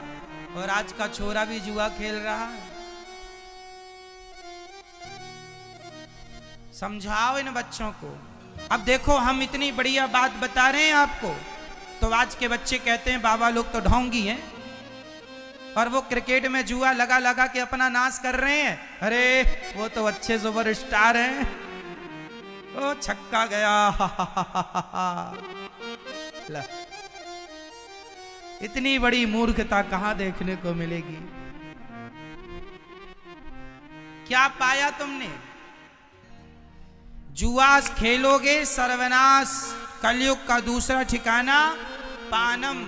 और आज का छोरा भी जुआ खेल रहा है। समझाओ इन बच्चों को। अब देखो हम इतनी बढ़िया बात बता रहे हैं आपको, तो आज के बच्चे कहते हैं बाबा लोग तो ढोंगी हैं, और वो क्रिकेट में जुआ लगा लगा के अपना नाश कर रहे हैं। अरे वो तो अच्छे सुपर स्टार हैं, ओ छक्का गया इतनी बड़ी मूर्खता कहां देखने को मिलेगी? क्या पाया तुमने? जुआ खेलोगे सर्वनाश। कलयुग का दूसरा ठिकाना पानम।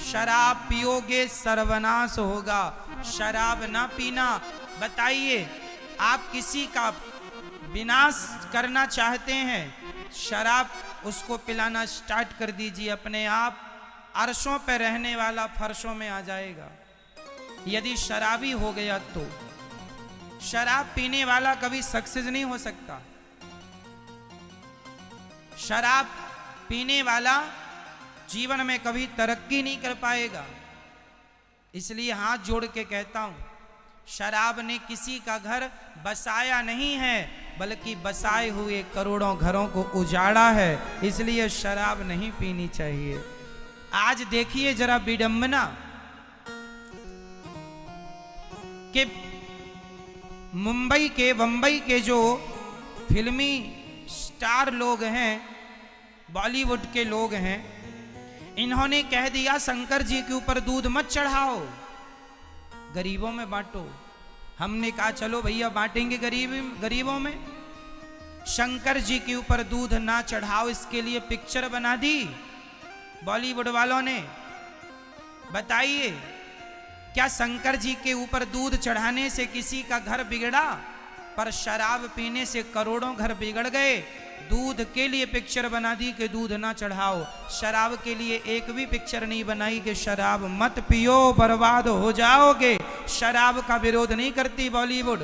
शराब पियोगे सर्वनाश होगा। शराब ना पीना। बताइए, आप किसी का विनाश करना चाहते हैं, शराब उसको पिलाना स्टार्ट कर दीजिए, अपने आप अर्शों पर रहने वाला फर्शों में आ जाएगा। यदि शराबी हो गया तो शराब पीने वाला कभी सक्सेस नहीं हो सकता। शराब पीने वाला जीवन में कभी तरक्की नहीं कर पाएगा। इसलिए हाथ जोड़ के कहता हूं, शराब ने किसी का घर बसाया नहीं है, बल्कि बसाए हुए करोड़ों घरों को उजाड़ा है। इसलिए शराब नहीं पीनी चाहिए। आज देखिए जरा विडंबना कि बंबई के जो फिल्मी स्टार लोग हैं, बॉलीवुड के लोग हैं, इन्होंने कह दिया शंकर जी के ऊपर दूध मत चढ़ाओ, गरीबों में बांटो। हमने कहा चलो भैया बांटेंगे गरीबों में। शंकर जी के ऊपर दूध ना चढ़ाओ, इसके लिए पिक्चर बना दी बॉलीवुड वालों ने। बताइए, क्या शंकर जी के ऊपर दूध चढ़ाने से किसी का घर बिगड़ा? पर शराब पीने से करोड़ों घर बिगड़ गए। दूध के लिए पिक्चर बना दी कि दूध ना चढ़ाओ, शराब के लिए एक भी पिक्चर नहीं बनाई कि शराब मत पियो, बर्बाद हो जाओगे। शराब का विरोध नहीं करती बॉलीवुड,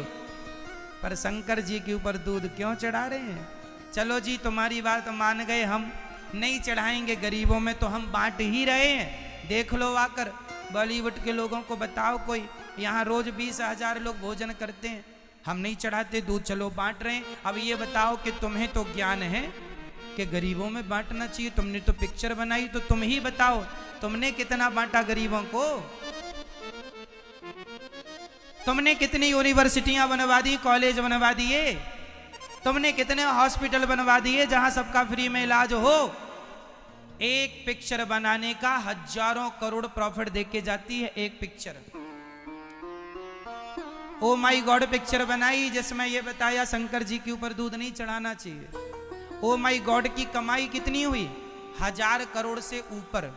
पर शंकर जी के ऊपर दूध क्यों चढ़ा रहे हैं? चलो जी तुम्हारी बात मान गए, हम नहीं चढ़ाएंगे गरीबों में, तो हम बांट ही रहे हैं। देख लो आकर बॉलीवुड के लोगों को बताओ, कोई यहाँ रोज 20,000 लोग भोजन करते हैं, हम नहीं चढ़ाते दूध, चलो बांट रहे हैं। अब ये बताओ कि तुम्हें तो ज्ञान है कि गरीबों में बांटना चाहिए, तुमने तो पिक्चर बनाई, तो तुम ही बताओ तुमने कितना बांटा गरीबों को? तुमने कितनी यूनिवर्सिटियां बनवा दी, कॉलेज बनवा दिए? तुमने कितने हॉस्पिटल बनवा दिए जहां सबका फ्री में इलाज हो? एक पिक्चर बनाने का हजारों करोड़ प्रॉफिट देके जाती है एक पिक्चर। ओ माई गॉड पिक्चर बनाई जिसमें यह बताया शंकर जी के ऊपर दूध नहीं चढ़ाना चाहिए। ओ माई गॉड की कमाई कितनी हुई? 1000 करोड़ से ऊपर।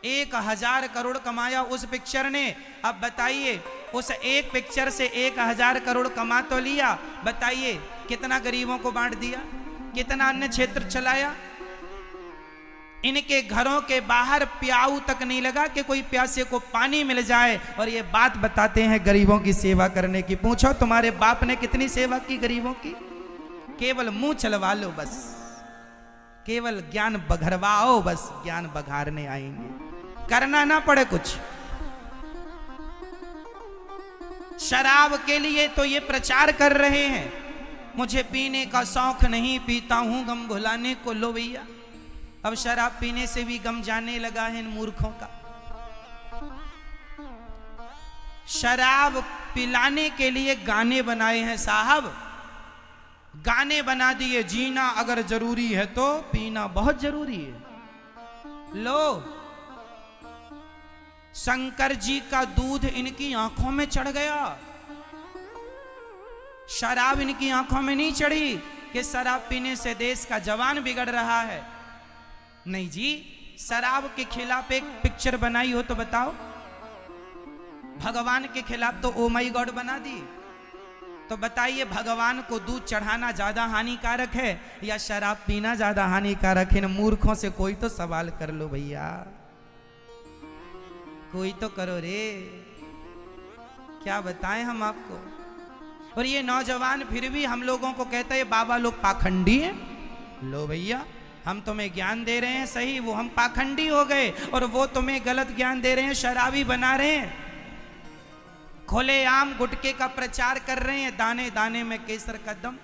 1000 करोड़ कमाया उस पिक्चर ने। अब बताइए, उस एक पिक्चर से 1000 करोड़ कमा तो लिया, बताइए कितना गरीबों को बांट दिया, कितना अन्य क्षेत्र चलाया? इनके घरों के बाहर प्याऊ तक नहीं लगा कि कोई प्यासे को पानी मिल जाए, और ये बात बताते हैं गरीबों की सेवा करने की। पूछो तुम्हारे बाप ने कितनी सेवा की गरीबों की? केवल मुंह चलवा लो बस। केवल ज्ञान बघरवाओ, बस ज्ञान बघारने आएंगे, करना ना पड़े कुछ। शराब के लिए तो ये प्रचार कर रहे हैं, मुझे पीने का शौक नहीं, पीता हूं गम भुलाने को। लो भैया, अब शराब पीने से भी गम जाने लगा है इन मूर्खों का। शराब पिलाने के लिए गाने बनाए हैं साहब, गाने बना दिए, जीना अगर जरूरी है तो पीना बहुत जरूरी है। लो, शंकर जी का दूध इनकी आंखों में चढ़ गया, शराब इनकी आंखों में नहीं चढ़ी कि शराब पीने से देश का जवान बिगड़ रहा है। नहीं जी, शराब के खिलाफ एक पिक्चर बनाई हो तो बताओ, भगवान के खिलाफ तो ओ माई गॉड बना दी, तो बताइए भगवान को दूध चढ़ाना ज्यादा हानिकारक है या शराब पीना ज्यादा हानिकारक है? इन मूर्खों से कोई तो सवाल कर लो भैया, कोई तो करो रे, क्या बताएं हम आपको। और ये नौजवान फिर भी हम लोगों को कहते हैं बाबा लोग पाखंडी हैं। लो भैया, हम तुम्हें ज्ञान दे रहे हैं सही, वो हम पाखंडी हो गए और वो तुम्हें गलत ज्ञान दे रहे हैं, शराबी बना रहे हैं, खुलेआम गुटके का प्रचार कर रहे हैं, दाने दाने में केसर का दम,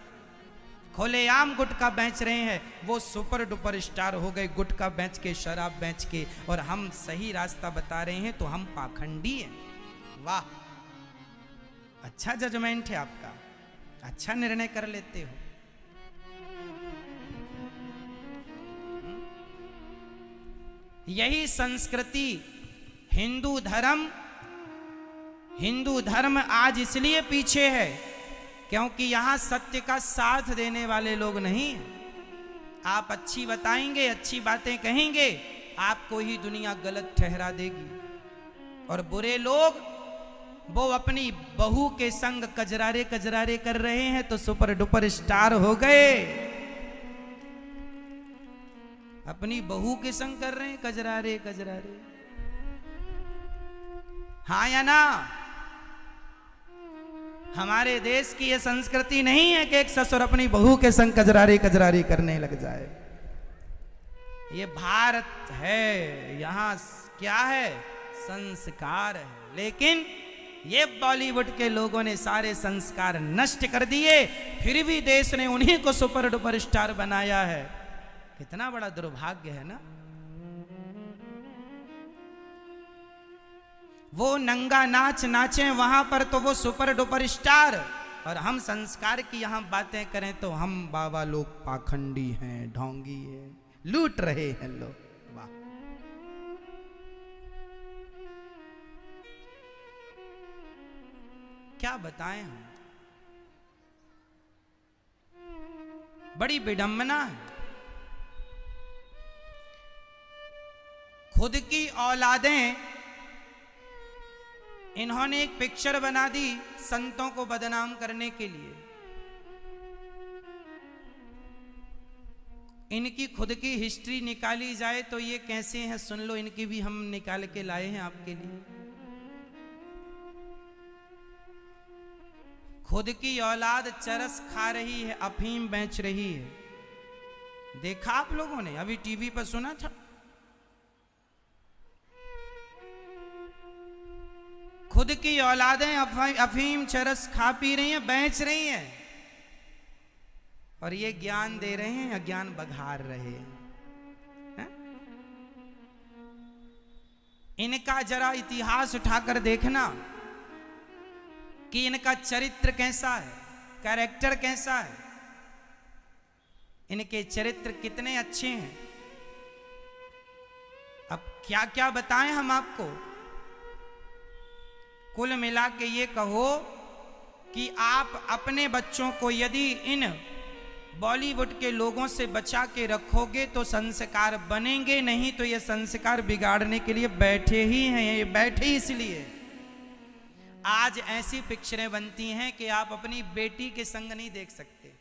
खुलेआम गुटका बेच रहे हैं। वो सुपर डुपर स्टार हो गए गुटका बेच के, शराब बेच के, और हम सही रास्ता बता रहे हैं तो हम पाखंडी हैं। वाह, अच्छा जजमेंट है आपका, अच्छा निर्णय कर लेते हो। यही संस्कृति हिंदू धर्म आज इसलिए पीछे है क्योंकि यहां सत्य का साथ देने वाले लोग नहीं। आप अच्छी बताएंगे, अच्छी बातें कहेंगे, आपको ही दुनिया गलत ठहरा देगी। और बुरे लोग वो अपनी बहू के संग कजरारे कजरारे कर रहे हैं तो सुपर डुपर स्टार हो गए, अपनी बहू के संग कर रहे हैं कजरारे कजरारे। हाँ या ना? हमारे देश की यह संस्कृति नहीं है कि एक ससुर अपनी बहू के संग कजरारे कजरारे करने लग जाए। ये भारत है, यहां क्या है? संस्कार है। लेकिन ये बॉलीवुड के लोगों ने सारे संस्कार नष्ट कर दिए, फिर भी देश ने उन्हीं को सुपर डुपर स्टार बनाया है। कितना बड़ा दुर्भाग्य है ना। वो नंगा नाच नाचे वहां पर तो वो सुपर डुपर स्टार, और हम संस्कार की यहां बातें करें तो हम बाबा लोग पाखंडी हैं, ढोंगी है, लूट रहे हैं लोग। वाह, क्या बताएं हम, बड़ी विडंबना है। खुद की औलादें, इन्होंने एक पिक्चर बना दी संतों को बदनाम करने के लिए। इनकी खुद की हिस्ट्री निकाली जाए तो ये कैसे हैं सुन लो, इनकी भी हम निकाल के लाए हैं आपके लिए। खुद की औलाद चरस खा रही है, अफीम बेच रही है। देखा आप लोगों ने? अभी टीवी पर सुना था, खुद की औलादें अफीम चरस खा पी रही हैं, बेच रही हैं, और ये ज्ञान दे रहे हैं या ज्ञान बघार रहे हैं? इनका जरा इतिहास उठाकर देखना कि इनका चरित्र कैसा है, कैरेक्टर कैसा है, इनके चरित्र कितने अच्छे हैं। अब क्या क्या बताएं हम आपको। कुल मिला के ये कहो कि आप अपने बच्चों को यदि इन बॉलीवुड के लोगों से बचा के रखोगे तो संस्कार बनेंगे, नहीं तो ये संस्कार बिगाड़ने के लिए बैठे ही हैं। ये बैठे इसलिए आज ऐसी पिक्चरें बनती हैं कि आप अपनी बेटी के संग नहीं देख सकते।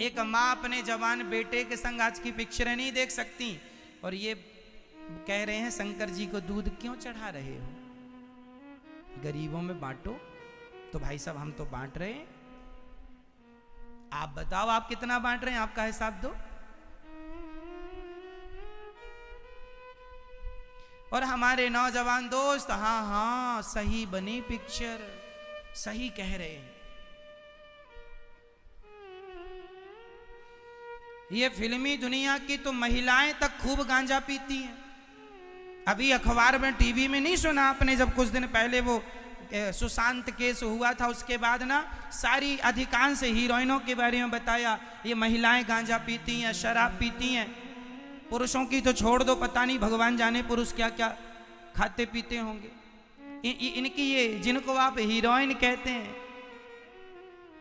एक माँ अपने जवान बेटे के संग आज की पिक्चरें नहीं देख सकती, और ये कह रहे हैं शंकर जी को दूध क्यों चढ़ा रहे हो, गरीबों में बांटो। तो भाई साहब हम तो बांट रहे हैं, आप बताओ आप कितना बांट रहे हैं, आपका हिसाब दो। और हमारे नौजवान दोस्त हाँ हाँ सही बनी पिक्चर, सही कह रहे हैं। ये फिल्मी दुनिया की तो महिलाएं तक खूब गांजा पीती हैं। अभी अखबार में टीवी में नहीं सुना आपने, जब कुछ दिन पहले वो सुशांत केस हुआ था, उसके बाद ना सारी अधिकांश हीरोइनों के बारे में बताया, ये महिलाएं गांजा पीती हैं, शराब पीती हैं। पुरुषों की तो छोड़ दो, पता नहीं भगवान जाने पुरुष क्या क्या खाते पीते होंगे। इनकी ये जिनको आप हीरोइन कहते हैं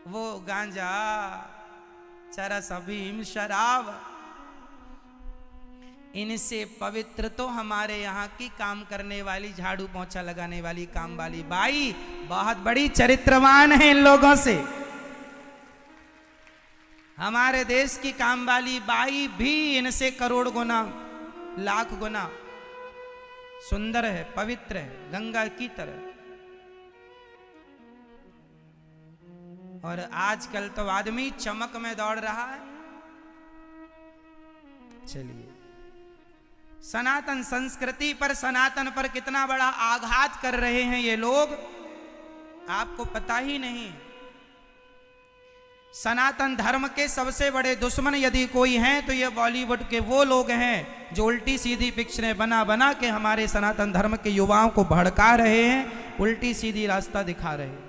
वो गांजा, चरस, अफीम, शराब, इनसे पवित्र तो हमारे यहाँ की काम करने वाली, झाड़ू पोंछा लगाने वाली, काम वाली बाई बहुत बड़ी चरित्रवान है। इन लोगों से हमारे देश की काम वाली बाई भी इनसे करोड़ गुना, लाख गुना सुंदर है, पवित्र है, गंगा की तरह। और आजकल तो आदमी चमक में दौड़ रहा है। चलिए, सनातन संस्कृति पर, सनातन पर कितना बड़ा आघात कर रहे हैं ये लोग, आपको पता ही नहीं। सनातन धर्म के सबसे बड़े दुश्मन यदि कोई हैं तो ये बॉलीवुड के वो लोग हैं जो उल्टी सीधी पिक्चरें बना बना के हमारे सनातन धर्म के युवाओं को भड़का रहे हैं, उल्टी सीधी रास्ता दिखा रहे हैं।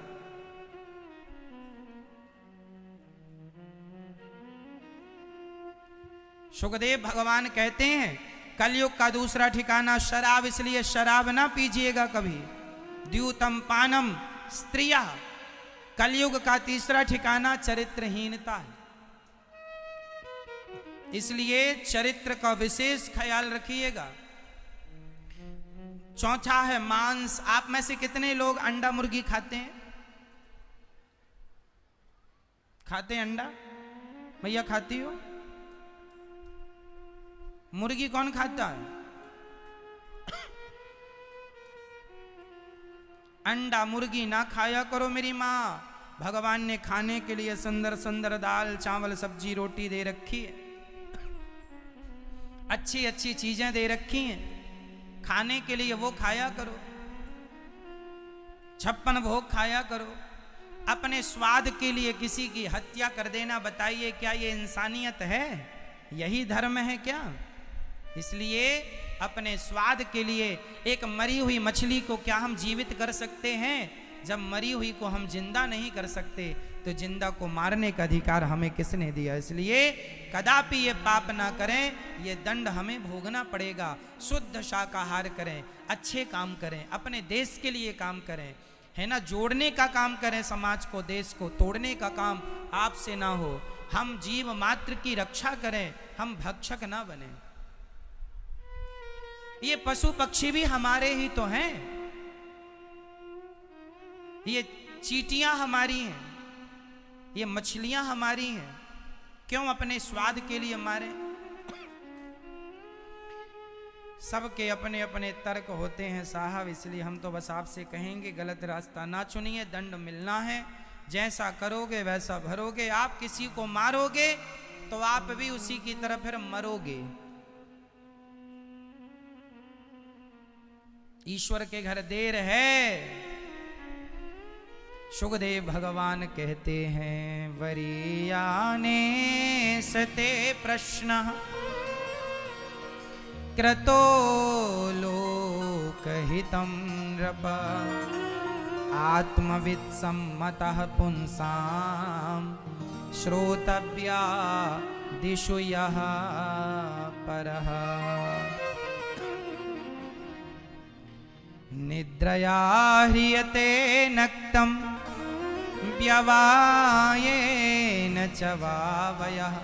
सुखदेव भगवान कहते हैं कलयुग का दूसरा ठिकाना शराब, इसलिए शराब ना पीजिएगा कभी। द्यूतम पानम स्त्रिया, कलयुग का तीसरा ठिकाना चरित्रहीनता है, इसलिए चरित्र का विशेष ख्याल रखिएगा। चौथा है मांस। आप में से कितने लोग अंडा मुर्गी खाते हैं? खाते हैं अंडा? भैया खाती हो? मुर्गी कौन खाता है? अंडा मुर्गी ना खाया करो मेरी माँ। भगवान ने खाने के लिए सुंदर सुंदर दाल चावल सब्जी रोटी दे रखी है, अच्छी अच्छी चीजें दे रखी हैं, खाने के लिए वो खाया करो। 56 भोग खाया करो। अपने स्वाद के लिए किसी की हत्या कर देना, बताइए क्या ये इंसानियत है? यही धर्म है क्या? इसलिए अपने स्वाद के लिए एक मरी हुई मछली को क्या हम जीवित कर सकते हैं? जब मरी हुई को हम जिंदा नहीं कर सकते तो जिंदा को मारने का अधिकार हमें किसने दिया? इसलिए कदापि ये पाप ना करें, ये दंड हमें भोगना पड़ेगा। शुद्ध शाकाहार करें, अच्छे काम करें, अपने देश के लिए काम करें, है ना, जोड़ने का काम करें समाज को, देश को। तोड़ने का काम आपसे ना हो। हम जीव मात्र की रक्षा करें, हम भक्षक ना बने। ये पशु पक्षी भी हमारे ही तो हैं, ये चींटियां हमारी हैं, ये मछलियां हमारी हैं। क्यों अपने स्वाद के लिए मारे? सबके अपने अपने तर्क होते हैं साहब, इसलिए हम तो बस आपसे कहेंगे गलत रास्ता ना चुनिए, दंड मिलना है। जैसा करोगे वैसा भरोगे। आप किसी को मारोगे तो आप भी उसी की तरह फिर मरोगे। ईश्वर के घर देर है। सुखदेव भगवान कहते हैं वरीयाने सते प्रश्न क्रतो लोकहितं नृप आत्मवित् सम्मतः पुंसां श्रोतव्या दिशु यः परः निद्रया ह्रियते नक्तं व्यवायेन च वावयः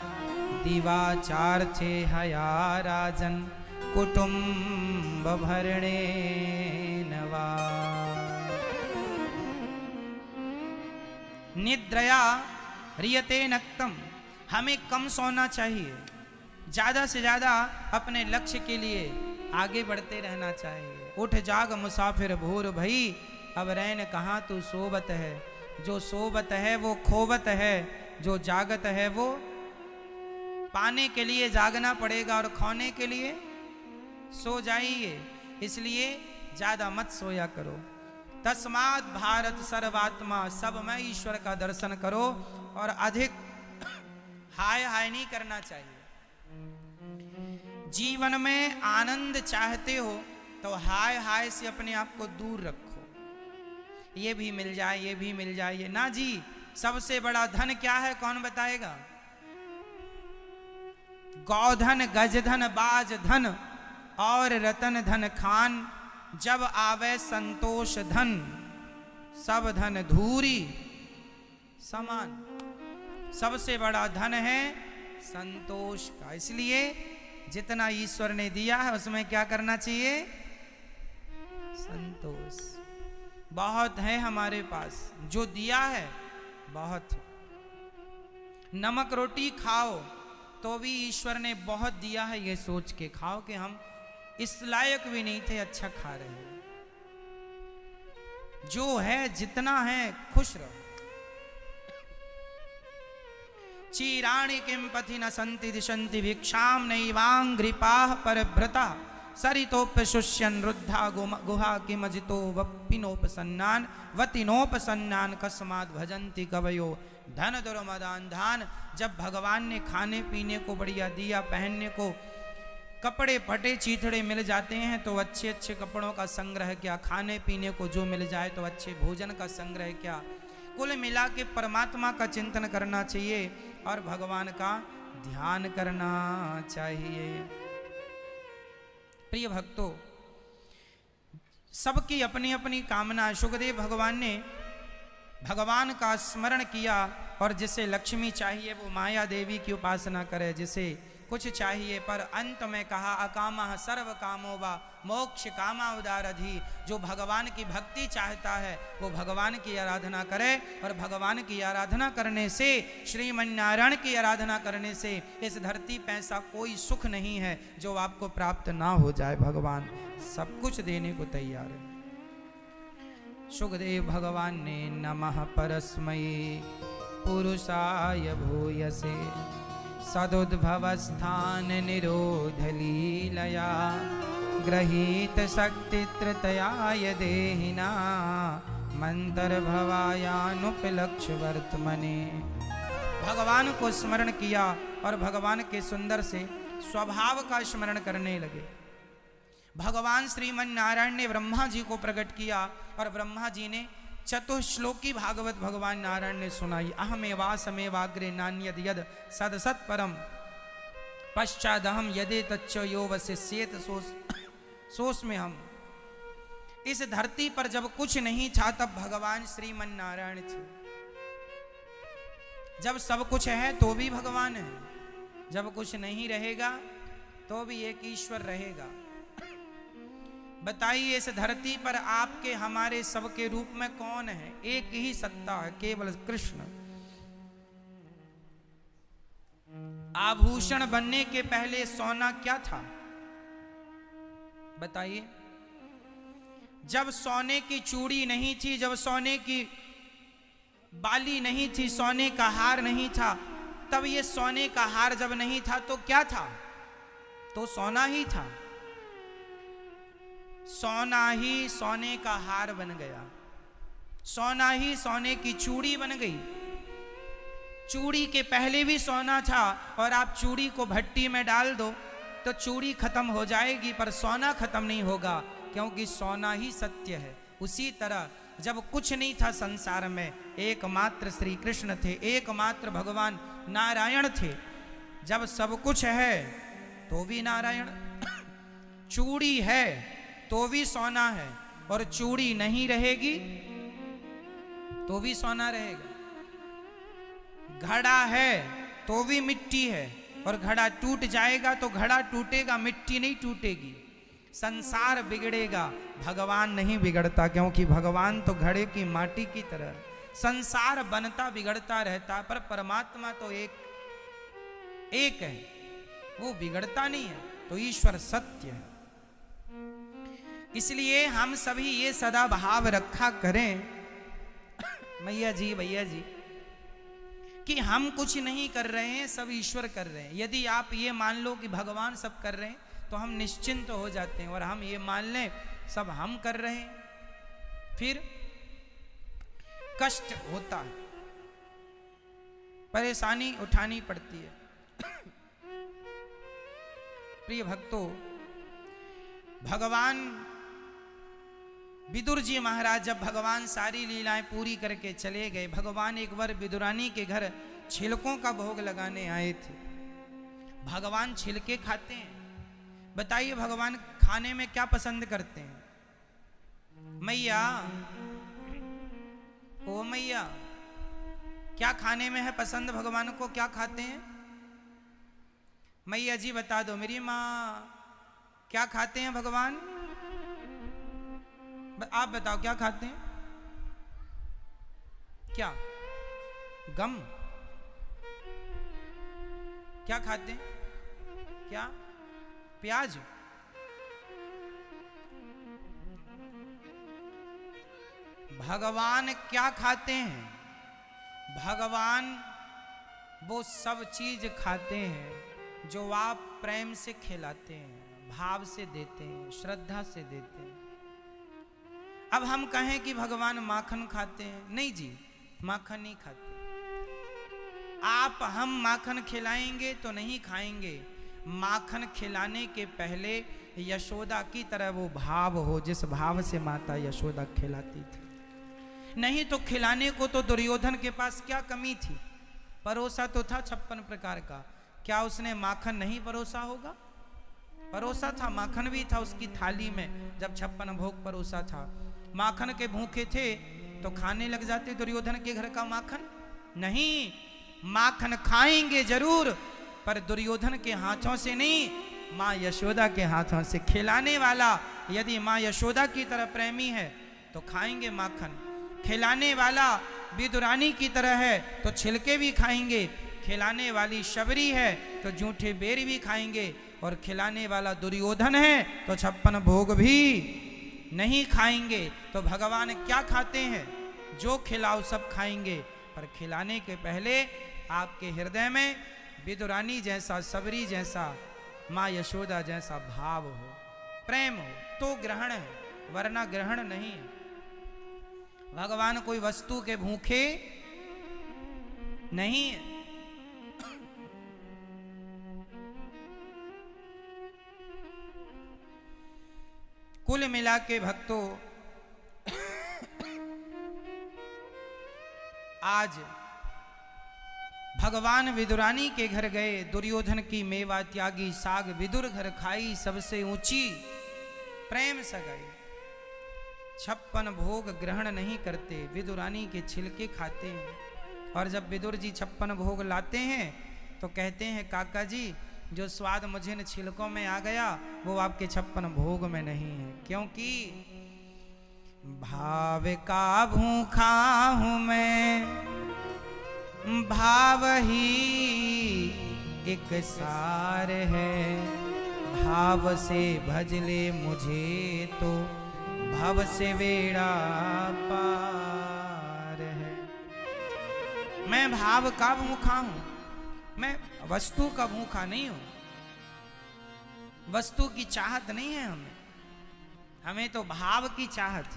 दिवाचार्थे हया राजन् कुटुम्बभरणेन वा। निद्रया ह्रियते नक्तं, हमें कम सोना चाहिए, ज़्यादा से ज़्यादा अपने लक्ष्य के लिए आगे बढ़ते रहना चाहिए। उठ जाग मुसाफिर भूर भई, अब रैन कहाँ तू सोबत है। जो सोबत है वो खोबत है, जो जागत है वो पाने के लिए जागना पड़ेगा और खोने के लिए सो जाइए। इसलिए ज्यादा मत सोया करो। तस्मात् भारत सर्वात्मा, सब में ईश्वर का दर्शन करो और अधिक हाय हाय नहीं करना चाहिए। जीवन में आनंद चाहते हो तो हाय हाय से अपने आप को दूर रखो। ये भी मिल जाए, ये भी मिल जाए, ये ना जी। सबसे बड़ा धन क्या है, कौन बताएगा? गौधन, गजधन, बाज धन और रतन धन खान, जब आवे संतोष धन, सब धन धूरी समान। सबसे बड़ा धन है संतोष का। इसलिए जितना ईश्वर ने दिया है उसमें क्या करना चाहिए? संतोष। बहुत है हमारे पास, जो दिया है बहुत। नमक रोटी खाओ तो भी ईश्वर ने बहुत दिया है, ये सोच के खाओ कि हम इस लायक भी नहीं थे, अच्छा खा रहे हैं। जो है जितना है खुश रहो। चीराणि किम पथि न संति दिशन्ति भिक्षाम नैवांघ्रिपाः परभृता सरितोपशुष्यन् रुद्धा गुहा किमजितो वपिनोपसन्नान् वतिनोपसन्नान् कस्माद् भजन्ति कवयो धन दुर्मदान धान। जब भगवान ने खाने पीने को बढ़िया दिया, पहनने को कपड़े फटे चीथड़े मिल जाते हैं तो अच्छे अच्छे कपड़ों का संग्रह क्या, खाने पीने को जो मिल जाए तो अच्छे भोजन का संग्रह क्या। कुल मिला के परमात्मा का चिंतन करना चाहिए और भगवान का ध्यान करना चाहिए। प्रिय भक्तों, सबकी अपनी अपनी कामना। सुखदेव भगवान ने भगवान का स्मरण किया और जिसे लक्ष्मी चाहिए वो माया देवी की उपासना करे, जिसे कुछ चाहिए पर अंत में कहा अकामः सर्व कामो वा मोक्ष कामा उदारधि। जो भगवान की भक्ति चाहता है वो भगवान की आराधना करे और भगवान की आराधना करने से, श्रीमन्नारायण की आराधना करने से इस धरती पे ऐसा कोई सुख नहीं है जो आपको प्राप्त ना हो जाए। भगवान सब कुछ देने को तैयार है। सुखदेव भगवान ने नमः परस्मै पुरुषाय भूयसे सदुद्भवस्थान निरोध लीलया गृहीत शक्ति तृतयाय देहिना मंतर भवायानुपलक्ष्य वर्तमने। भगवान को स्मरण किया और भगवान के सुंदर से स्वभाव का स्मरण करने लगे। भगवान श्रीमन नारायण ने ब्रह्मा जी को प्रकट किया और ब्रह्मा जी ने चतुश्लोकी भागवत भगवान नारायण ने सुनाई। अहमेवासमेवाग्रे नान्यद यद सदसत परम पश्चादहम यदे तच्च यो वसिष्येत सोस में हम। इस धरती पर जब कुछ नहीं था तब भगवान श्रीमन नारायण थे। जब सब कुछ है तो भी भगवान है, जब कुछ नहीं रहेगा तो भी एक ईश्वर रहेगा। बताइए इस धरती पर आपके हमारे सबके रूप में कौन है? एक ही सत्ता है, केवल कृष्ण। आभूषण बनने के पहले सोना क्या था बताइए? जब सोने की चूड़ी नहीं थी, जब सोने की बाली नहीं थी, सोने का हार नहीं था, तब ये सोने का हार जब नहीं था तो क्या था? तो सोना ही था। सोना ही सोने का हार बन गया, सोना ही सोने की चूड़ी बन गई। चूड़ी के पहले भी सोना था और आप चूड़ी को भट्टी में डाल दो तो चूड़ी खत्म हो जाएगी पर सोना खत्म नहीं होगा, क्योंकि सोना ही सत्य है। उसी तरह जब कुछ नहीं था संसार में, एकमात्र श्री कृष्ण थे, एकमात्र भगवान नारायण थे। जब सब कुछ है तो भी नारायण, चूड़ी है तो भी सोना है और चूड़ी नहीं रहेगी तो भी सोना रहेगा। घड़ा है तो भी मिट्टी है और घड़ा टूट जाएगा तो घड़ा टूटेगा, मिट्टी नहीं टूटेगी। संसार बिगड़ेगा, भगवान नहीं बिगड़ता, क्योंकि भगवान तो घड़े की माटी की तरह। संसार बनता बिगड़ता रहता पर परमात्मा तो एक है, वो बिगड़ता नहीं है। तो ईश्वर सत्य है। इसलिए हम सभी ये सदा भाव रखा करें मैया जी भैया जी कि हम कुछ नहीं कर रहे हैं, सब ईश्वर कर रहे हैं। यदि आप ये मान लो कि भगवान सब कर रहे हैं तो हम निश्चिंत हो जाते हैं। और हम ये मान लें सब हम कर रहे हैं, फिर कष्ट होता है, परेशानी उठानी पड़ती है। प्रिय भक्तों, भगवान विदुर जी महाराज जब भगवान सारी लीलाएं पूरी करके चले गए, भगवान एक बार विदुरानी के घर छिलकों का भोग लगाने आए थे। भगवान छिलके खाते हैं, बताइए भगवान खाने में क्या पसंद करते हैं? मैया, ओ मैया, क्या खाने में है पसंद भगवान को? क्या खाते हैं? मैया जी बता दो, मेरी माँ, क्या खाते हैं भगवान? आप बताओ क्या खाते हैं? क्या? गम? क्या खाते हैं? क्या? प्याज? भगवान क्या खाते हैं? भगवान वो सब चीज खाते हैं जो आप प्रेम से खिलाते हैं, भाव से देते हैं, श्रद्धा से देते हैं। अब हम कहें कि भगवान माखन खाते हैं, नहीं जी, माखन नहीं खाते। आप हम माखन खिलाएंगे तो नहीं खाएंगे। माखन खिलाने के पहले यशोदा की तरह वो भाव हो जिस भाव से माता यशोदा खिलाती थी। नहीं तो खिलाने को तो दुर्योधन के पास क्या कमी थी? परोसा तो था 56 प्रकार का। क्या उसने माखन नहीं परोसा होगा? परोसा था, माखन भी था उसकी थाली में। जब 56 भोग परोसा था, माखन के भूखे थे तो खाने लग जाते दुर्योधन के घर का माखन? नहीं, माखन खाएंगे जरूर, पर दुर्योधन के हाथों से नहीं, माँ यशोदा के हाथों से। खिलाने वाला यदि माँ यशोदा की तरह प्रेमी है तो खाएंगे माखन। खिलाने वाला विदुरानी की तरह है तो छिलके भी खाएंगे। खिलाने वाली शबरी है तो जूठे बेर भी खाएंगे। और खिलाने वाला दुर्योधन है तो 56 भोग भी नहीं खाएंगे। तो भगवान क्या खाते हैं? जो खिलाओ सब खाएंगे, पर खिलाने के पहले आपके हृदय में विदुरानी जैसा, सबरी जैसा, माँ यशोदा जैसा भाव हो, प्रेम हो, तो ग्रहण है, वरना ग्रहण नहीं है। भगवान कोई वस्तु के भूखे नहीं है। कुल मिला के भक्तों, आज भगवान विदुरानी के घर गए। दुर्योधन की मेवा त्यागी, साग विदुर घर खाई, सबसे ऊंची प्रेम सगाई। 56 भोग ग्रहण नहीं करते, विदुरानी के छिलके खाते हैं। और जब विदुर जी 56 भोग लाते हैं तो कहते हैं, काका जी, जो स्वाद मुझे इन छिलकों में आ गया वो आपके 56 भोग में नहीं है। क्योंकि भाव का भूखा हूं मैं, भाव ही एक सार है। भाव से भजले मुझे तो भव से बेड़ा पार है। मैं भाव का भूखा हूं, मैं वस्तु का भूखा नहीं हूं। वस्तु की चाहत नहीं है हमें तो भाव की चाहत।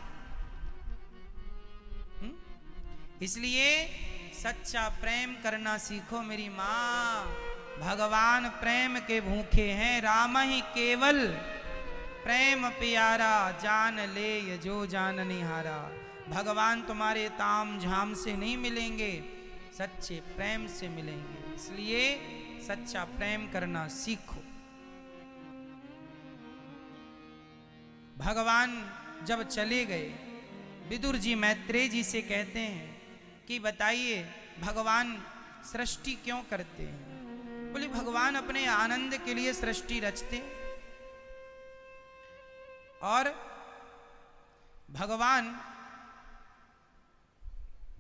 इसलिए सच्चा प्रेम करना सीखो मेरी माँ। भगवान प्रेम के भूखे हैं, राम ही केवल प्रेम प्यारा, जान ले ये जो जान निहारा। भगवान तुम्हारे ताम झाम से नहीं मिलेंगे, सच्चे प्रेम से मिलेंगे। इसलिए सच्चा प्रेम करना सीखो। भगवान जब चले गए, विदुर जी मैत्रेय जी से कहते हैं कि बताइए भगवान सृष्टि क्यों करते हैं? बोले भगवान अपने आनंद के लिए सृष्टि रचते हैं। और भगवान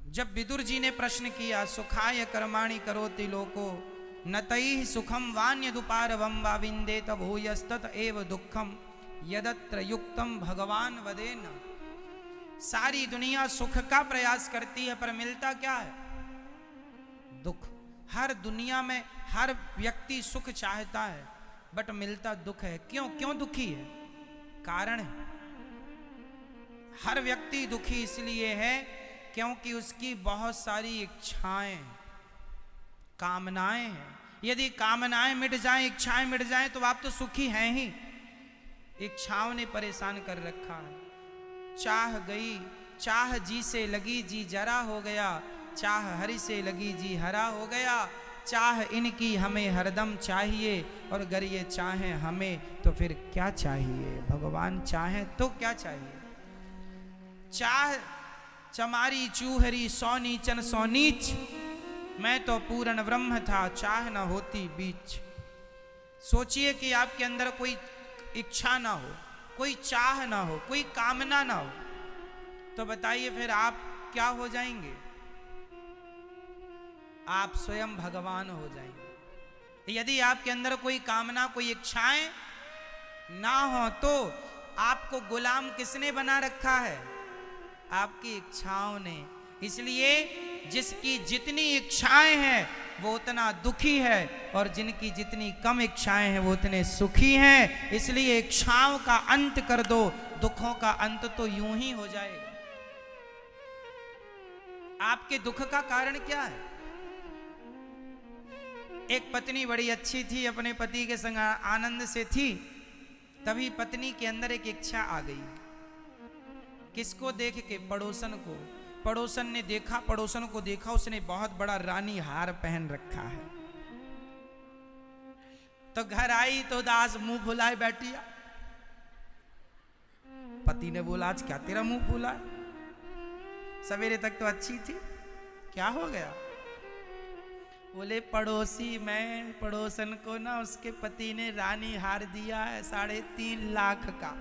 जब विदुर जी ने प्रश्न किया, सुखाय कर्माणि करोति लोको नतैः सुखम वान्यदुपारवं वा विन्देत भूयस्तत एव दुःखम यदत्र युक्तम भगवान वदेन। सारी दुनिया सुख का प्रयास करती है, पर मिलता क्या है? दुख। हर दुनिया में हर व्यक्ति सुख चाहता है, बट मिलता दुख है। क्यों क्यों दुखी है? कारण है। हर व्यक्ति दुखी इसलिए है क्योंकि उसकी बहुत सारी इच्छाएं, कामनाएं हैं। यदि कामनाएं मिट जाएं, इच्छाएं मिट जाएं तो आप तो सुखी हैं ही। इच्छाओं ने परेशान कर रखा है। चाह गई, चाह जी से लगी जी जरा हो गया, चाह हरि से लगी जी हरा हो गया। चाह इनकी हमें हरदम चाहिए, और अगर ये चाहें हमें तो फिर क्या चाहिए? भगवान चाहें तो क्या चाहिए? चाह चमारी चूहरी सौ नीचन सौ नीच, मैं तो पूर्ण ब्रह्म था चाह न होती बीच। सोचिए कि आपके अंदर कोई इच्छा ना हो, कोई चाह ना हो, कोई कामना ना हो, तो बताइए फिर आप क्या हो जाएंगे? आप स्वयं भगवान हो जाएंगे। यदि आपके अंदर कोई कामना, कोई इच्छाएं ना हो तो आपको गुलाम किसने बना रखा है? आपकी इच्छाओं ने। इसलिए जिसकी जितनी इच्छाएं हैं वो उतना दुखी है, और जिनकी जितनी कम इच्छाएं हैं वो उतने सुखी हैं। इसलिए इच्छाओं का अंत कर दो, दुखों का अंत तो यूं ही हो जाएगा। आपके दुख का कारण क्या है? एक पत्नी बड़ी अच्छी थी, अपने पति के संग आनंद से थी, तभी पत्नी के अंदर एक इच्छा आ गई। किसको देख के? पड़ोसन को। पड़ोसन ने देखा, पड़ोसन को देखा, उसने बहुत बड़ा रानी हार पहन रखा है। तो घर आई तो दास मुंह फुलाए बैठी। पति ने बोला, आज क्या तेरा मुंह फुला है? सवेरे तक तो अच्छी थी, क्या हो गया? बोले, पड़ोसी मैं, पड़ोसन को ना उसके पति ने रानी हार दिया है 3.5 लाख का।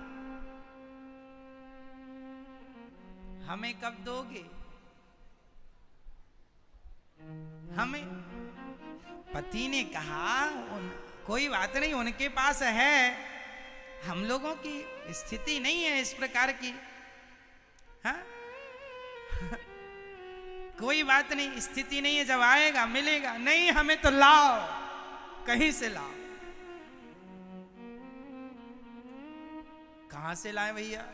हमें कब दोगे? हमें? पति ने कहा, कोई बात नहीं, उनके पास है, हम लोगों की स्थिति नहीं है इस प्रकार की। हाँ? कोई बात नहीं, स्थिति नहीं है, जब आएगा मिलेगा। नहीं, हमें तो लाओ, कहीं से लाओ। कहां से लाए भैया?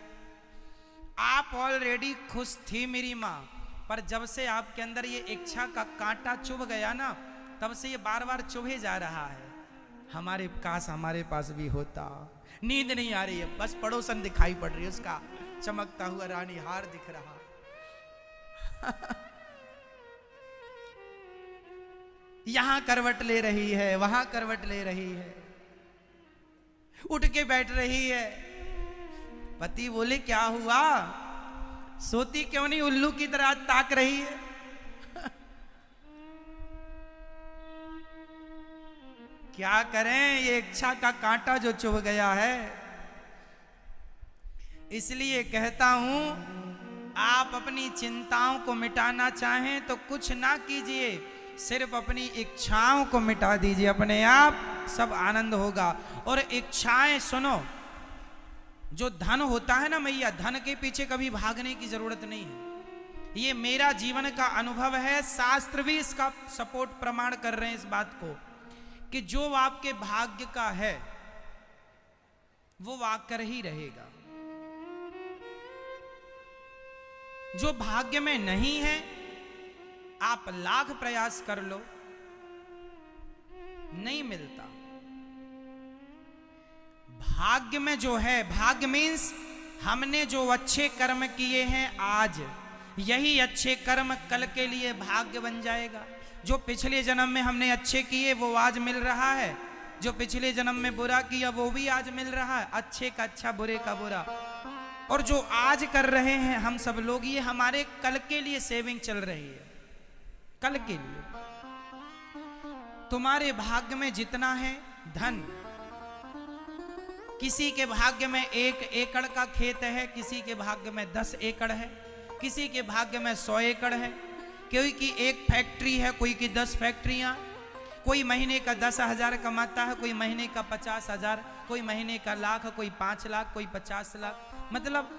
आप ऑलरेडी खुश थी मेरी माँ, पर जब से आपके अंदर ये इच्छा का कांटा चुभ गया ना, तब से ये बार बार चुभे जा रहा है। हमारे काश हमारे पास भी होता। नींद नहीं आ रही है, बस पड़ोसन दिखाई पड़ रही है, उसका चमकता हुआ रानी हार दिख रहा। यहां करवट ले रही है, वहां करवट ले रही है, उठ के बैठ रही है। पति बोले, क्या हुआ? सोती क्यों नहीं? उल्लू की तरह ताक रही है। क्या करें, ये इच्छा का कांटा जो चुभ गया है। इसलिए कहता हूं, आप अपनी चिंताओं को मिटाना चाहें तो कुछ ना कीजिए, सिर्फ अपनी इच्छाओं को मिटा दीजिए, अपने आप सब आनंद होगा। और इच्छाएं सुनो, जो धन होता है ना मैया, धन के पीछे कभी भागने की जरूरत नहीं है। ये मेरा जीवन का अनुभव है, शास्त्र भी इसका सपोर्ट प्रमाण कर रहे हैं इस बात को, कि जो आपके भाग्य का है वो आकर ही रहेगा। जो भाग्य में नहीं है, आप लाख प्रयास कर लो, नहीं मिलता। भाग्य में जो है, भाग्य मीन्स हमने जो अच्छे कर्म किए हैं आज, यही अच्छे कर्म कल के लिए भाग्य बन जाएगा। जो पिछले जन्म में हमने अच्छे किए वो आज मिल रहा है, जो पिछले जन्म में बुरा किया वो भी आज मिल रहा है। अच्छे का अच्छा, बुरे का बुरा। और जो आज कर रहे हैं हम सब लोग, ये हमारे कल के लिए सेविंग चल रही है, कल के लिए। तुम्हारे भाग्य में जितना है धन, किसी के भाग्य में 1 एकड़ का खेत है, किसी के भाग्य में 10 एकड़ है, किसी के भाग्य में 100 एकड़ है, कोई की 1 फैक्ट्री है, कोई की 10 फैक्ट्रियां, कोई महीने का 10,000 कमाता है, कोई महीने का 50,000, कोई महीने का लाख, कोई 5 लाख, कोई 50 लाख। मतलब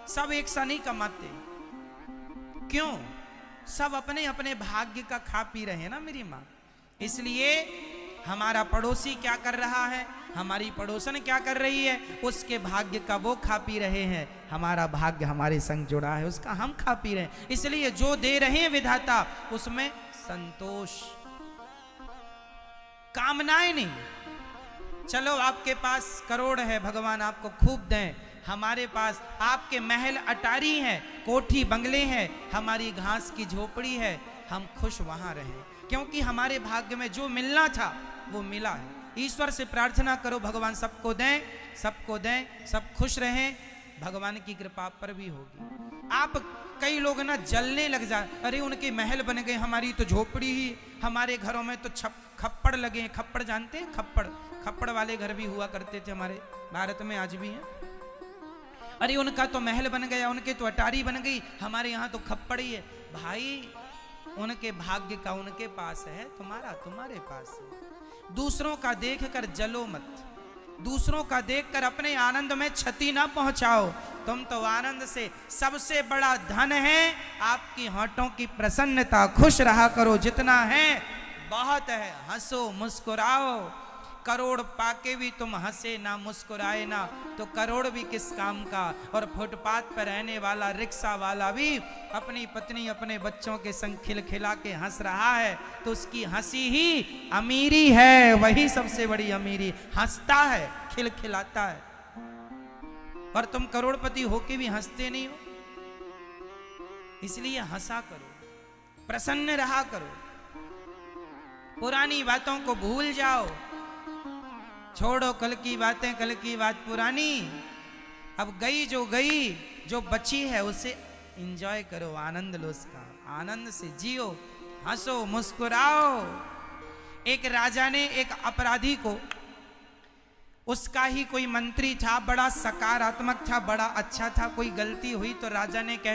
सब एक सा नहीं कमाते। क्यों? सब अपने अपने भाग्य का खा पी रहे हैं ना मेरी माँ। इसलिए हमारा पड़ोसी क्या कर रहा है, हमारी पड़ोसन क्या कर रही है, उसके भाग्य का वो खा पी रहे हैं, हमारा भाग्य हमारे संग जुड़ा है उसका हम खा पी रहे हैं। इसलिए जो दे रहे हैं विधाता उसमें संतोष, कामनाएं नहीं। चलो आपके पास करोड़ है, भगवान आपको खूब दें, हमारे पास आपके महल अटारी हैं, कोठी बंगले हैं, हमारी घास की झोपड़ी है, हम खुश वहां रहें, क्योंकि हमारे भाग्य में जो मिलना था वो मिला है। ईश्वर से प्रार्थना करो भगवान सबको दें, सबको दें, सब खुश रहें, भगवान की कृपा पर भी होगी। आप कई लोग ना जलने लग जाए, अरे उनके महल बन गए, हमारी तो झोपड़ी ही, हमारे घरों में तो खप्पड़ लगे हैं। खप्पड़ जानते हैं? खप्पड़ वाले घर भी हुआ करते थे हमारे भारत में, आज भी हैं। अरे उनका तो महल बन गया, उनके तो अटारी बन गई, हमारे यहाँ तो खप्पड़ ही है। भाई उनके भाग्य का उनके पास है, तुम्हारा तुम्हारे पास है। दूसरों का देख कर जलो मत, दूसरों का देखकर अपने आनंद में क्षति ना पहुंचाओ। तुम तो आनंद से, सबसे बड़ा धन है आपकी होठों की प्रसन्नता। खुश रहा करो, जितना है बहुत है, हंसो मुस्कुराओ। करोड़ पाके भी तुम हंसे ना मुस्कुराए ना तो करोड़ भी किस काम का। और फुटपाथ पर रहने वाला रिक्शा वाला भी अपनी पत्नी अपने बच्चों के संग खिलखिला के हंस रहा है तो उसकी हंसी ही अमीरी है, वही सबसे बड़ी अमीरी। हंसता है, खिलखिलाता है। और तुम करोड़पति होके भी हंसते नहीं हो, इसलिए हंसा करो, प्रसन्न रहा करो, पुरानी बातों को भूल जाओ, छोड़ो कल की बातें, कल की बात पुरानी। अब गई, जो बची है उसे एंजॉय करो, आनंद लो उसका, आनंद से जियो, हंसो मुस्कुराओ। एक राजा ने एक अपराधी को, उसका ही कोई मंत्री था, बड़ा सकारात्मक था, बड़ा अच्छा था, कोई गलती हुई तो राजा ने कह